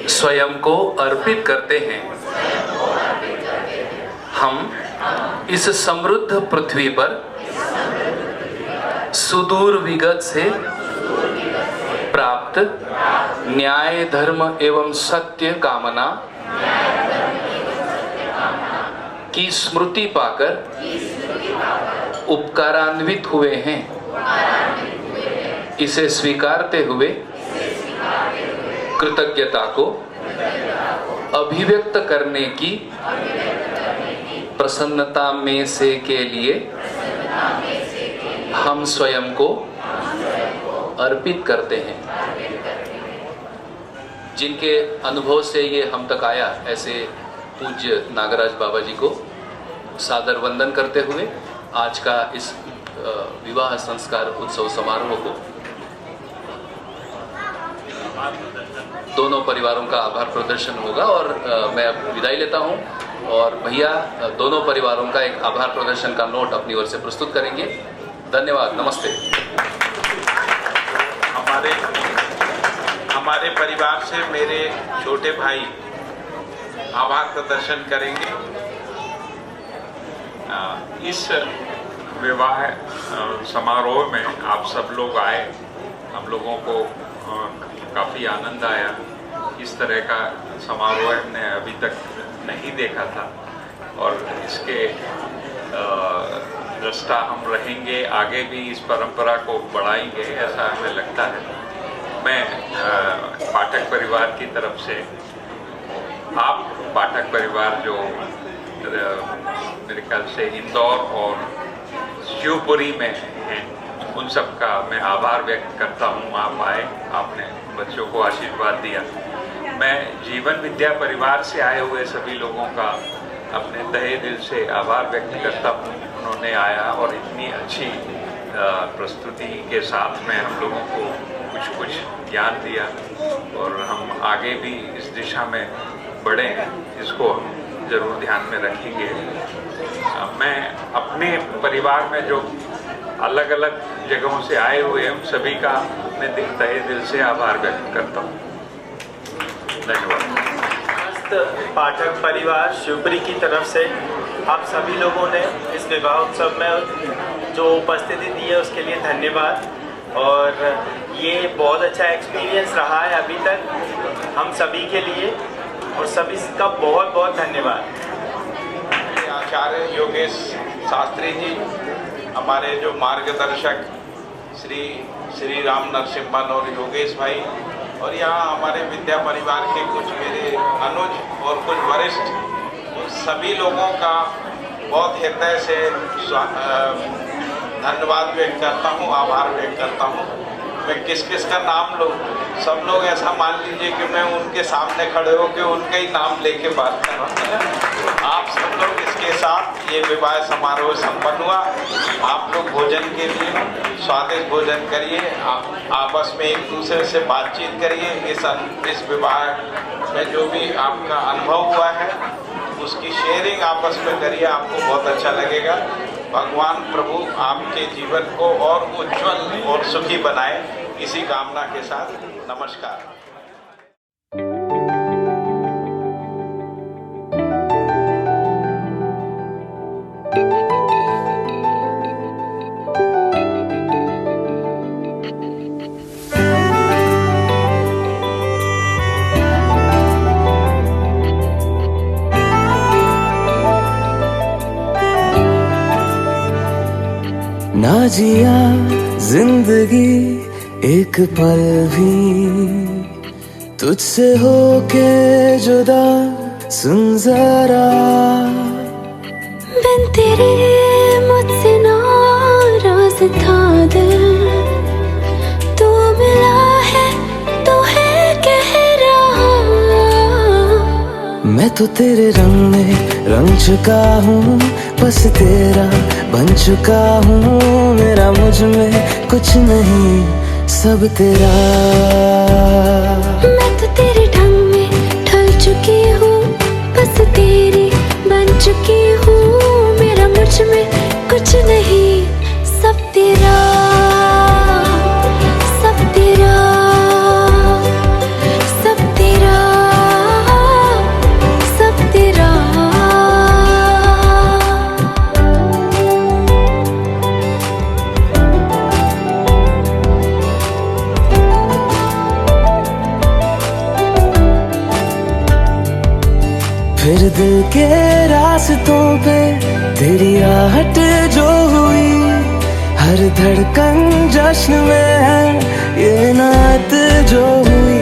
स्वयं को अर्पित करते हैं। हम इस समृद्ध पृथ्वी पर सुदूर विगत से प्राप्त न्याय, धर्म एवं सत्य कामना की स्मृति पाकर उपकारान्वित हुए हैं। इसे स्वीकारते हुए कृतज्ञता को अभिव्यक्त करने की प्रसन्नता में से के लिए हम स्वयं को अर्पित करते हैं। जिनके अनुभव से ये हम तक आया, ऐसे पूज्य नागराज बाबा जी को सादर वंदन करते हुए आज का इस विवाह संस्कार उत्सव समारोह को दोनों परिवारों का आभार प्रदर्शन होगा और मैं अब विदाई लेता हूं और भैया दोनों परिवारों का एक आभार प्रदर्शन का नोट अपनी ओर से प्रस्तुत करेंगे। धन्यवाद, नमस्ते। हमारे परिवार से मेरे छोटे भाई आभार प्रदर्शन करेंगे। इस विवाह समारोह में आप सब लोग आए, हम लोगों को काफ़ी आनंद आया। इस तरह का समारोह हमने अभी तक नहीं देखा था और इसके दृष्टा हम रहेंगे, आगे भी इस परंपरा को बढ़ाएंगे, ऐसा हमें लगता है। मैं पाठक परिवार की तरफ से आप पाठक परिवार जो मेरे ख्याल से इंदौर और शिवपुरी में हैं, उन सब का मैं आभार व्यक्त करता हूँ। आप आए, आपने बच्चों को आशीर्वाद दिया। मैं जीवन विद्या परिवार से आए हुए सभी लोगों का अपने तहे दिल से आभार व्यक्त करता हूँ। उन्होंने आया और इतनी अच्छी प्रस्तुति के साथ में हम लोगों को कुछ ज्ञान दिया और हम आगे भी इस दिशा में बढ़े हैं, इसको हम जरूर ध्यान में रखेंगे। मैं अपने परिवार में जो अलग अलग जगहों से आए हुए हम सभी का मैं तहे दिल से आभार व्यक्त करता हूँ। धन्यवाद। पाठक परिवार शिवपुरी की तरफ से आप सभी लोगों ने इस विवाह उत्सव में जो उपस्थिति दी है उसके लिए धन्यवाद। और ये बहुत अच्छा एक्सपीरियंस रहा है अभी तक हम सभी के लिए, और सभी का बहुत बहुत धन्यवाद। आचार्य योगेश शास्त्री जी, हमारे जो मार्गदर्शक श्री राम नरसिम्हन और योगेश भाई, और यहाँ हमारे विद्या परिवार के कुछ मेरे अनुज और कुछ वरिष्ठ, उन सभी लोगों का बहुत हृदय से धन्यवाद व्यक्त करता हूँ, आभार व्यक्त करता हूँ। मैं किस किस का नाम लूँ, सब लोग ऐसा मान लीजिए कि मैं उनके सामने खड़े होकर उनका ही नाम लेके बात कर रहा हूँ। आप सब लोग इसके साथ ये विवाह समारोह संपन्न हुआ। आप लोग भोजन के लिए स्वादिष्ट भोजन करिए, आपस में एक दूसरे से बातचीत करिए। इस विवाह में जो भी आपका अनुभव हुआ है उसकी शेयरिंग आपस में करिए, आपको बहुत अच्छा लगेगा। भगवान प्रभु आपके जीवन को और उज्जवल और सुखी बनाए, इसी कामना के साथ नमस्कार। ना जिया जिंदगी एक पल भी तुझसे होके जुदा, सुन जरा बिन तेरे मुझसे नाराज था दिल, तू मिला है तो है कह रहा। मैं तो तेरे रंग में रंग चुका हूँ, बस तेरा बन चुका हूँ। मेरा मुझ में कुछ नहीं, सब तेरा। मैं तो तेरे ढंग में ढल चुकी हूँ, बस तेरी बन चुकी हूँ। मेरा मुझ में कुछ नहीं, सब तेरा, सब तेरा, सब तेरा, सब तेरा। फिर दिल के रास्तों पे तेरी आहट जो हुई, हर धड़कन जश्न में है ये नात जो हुई।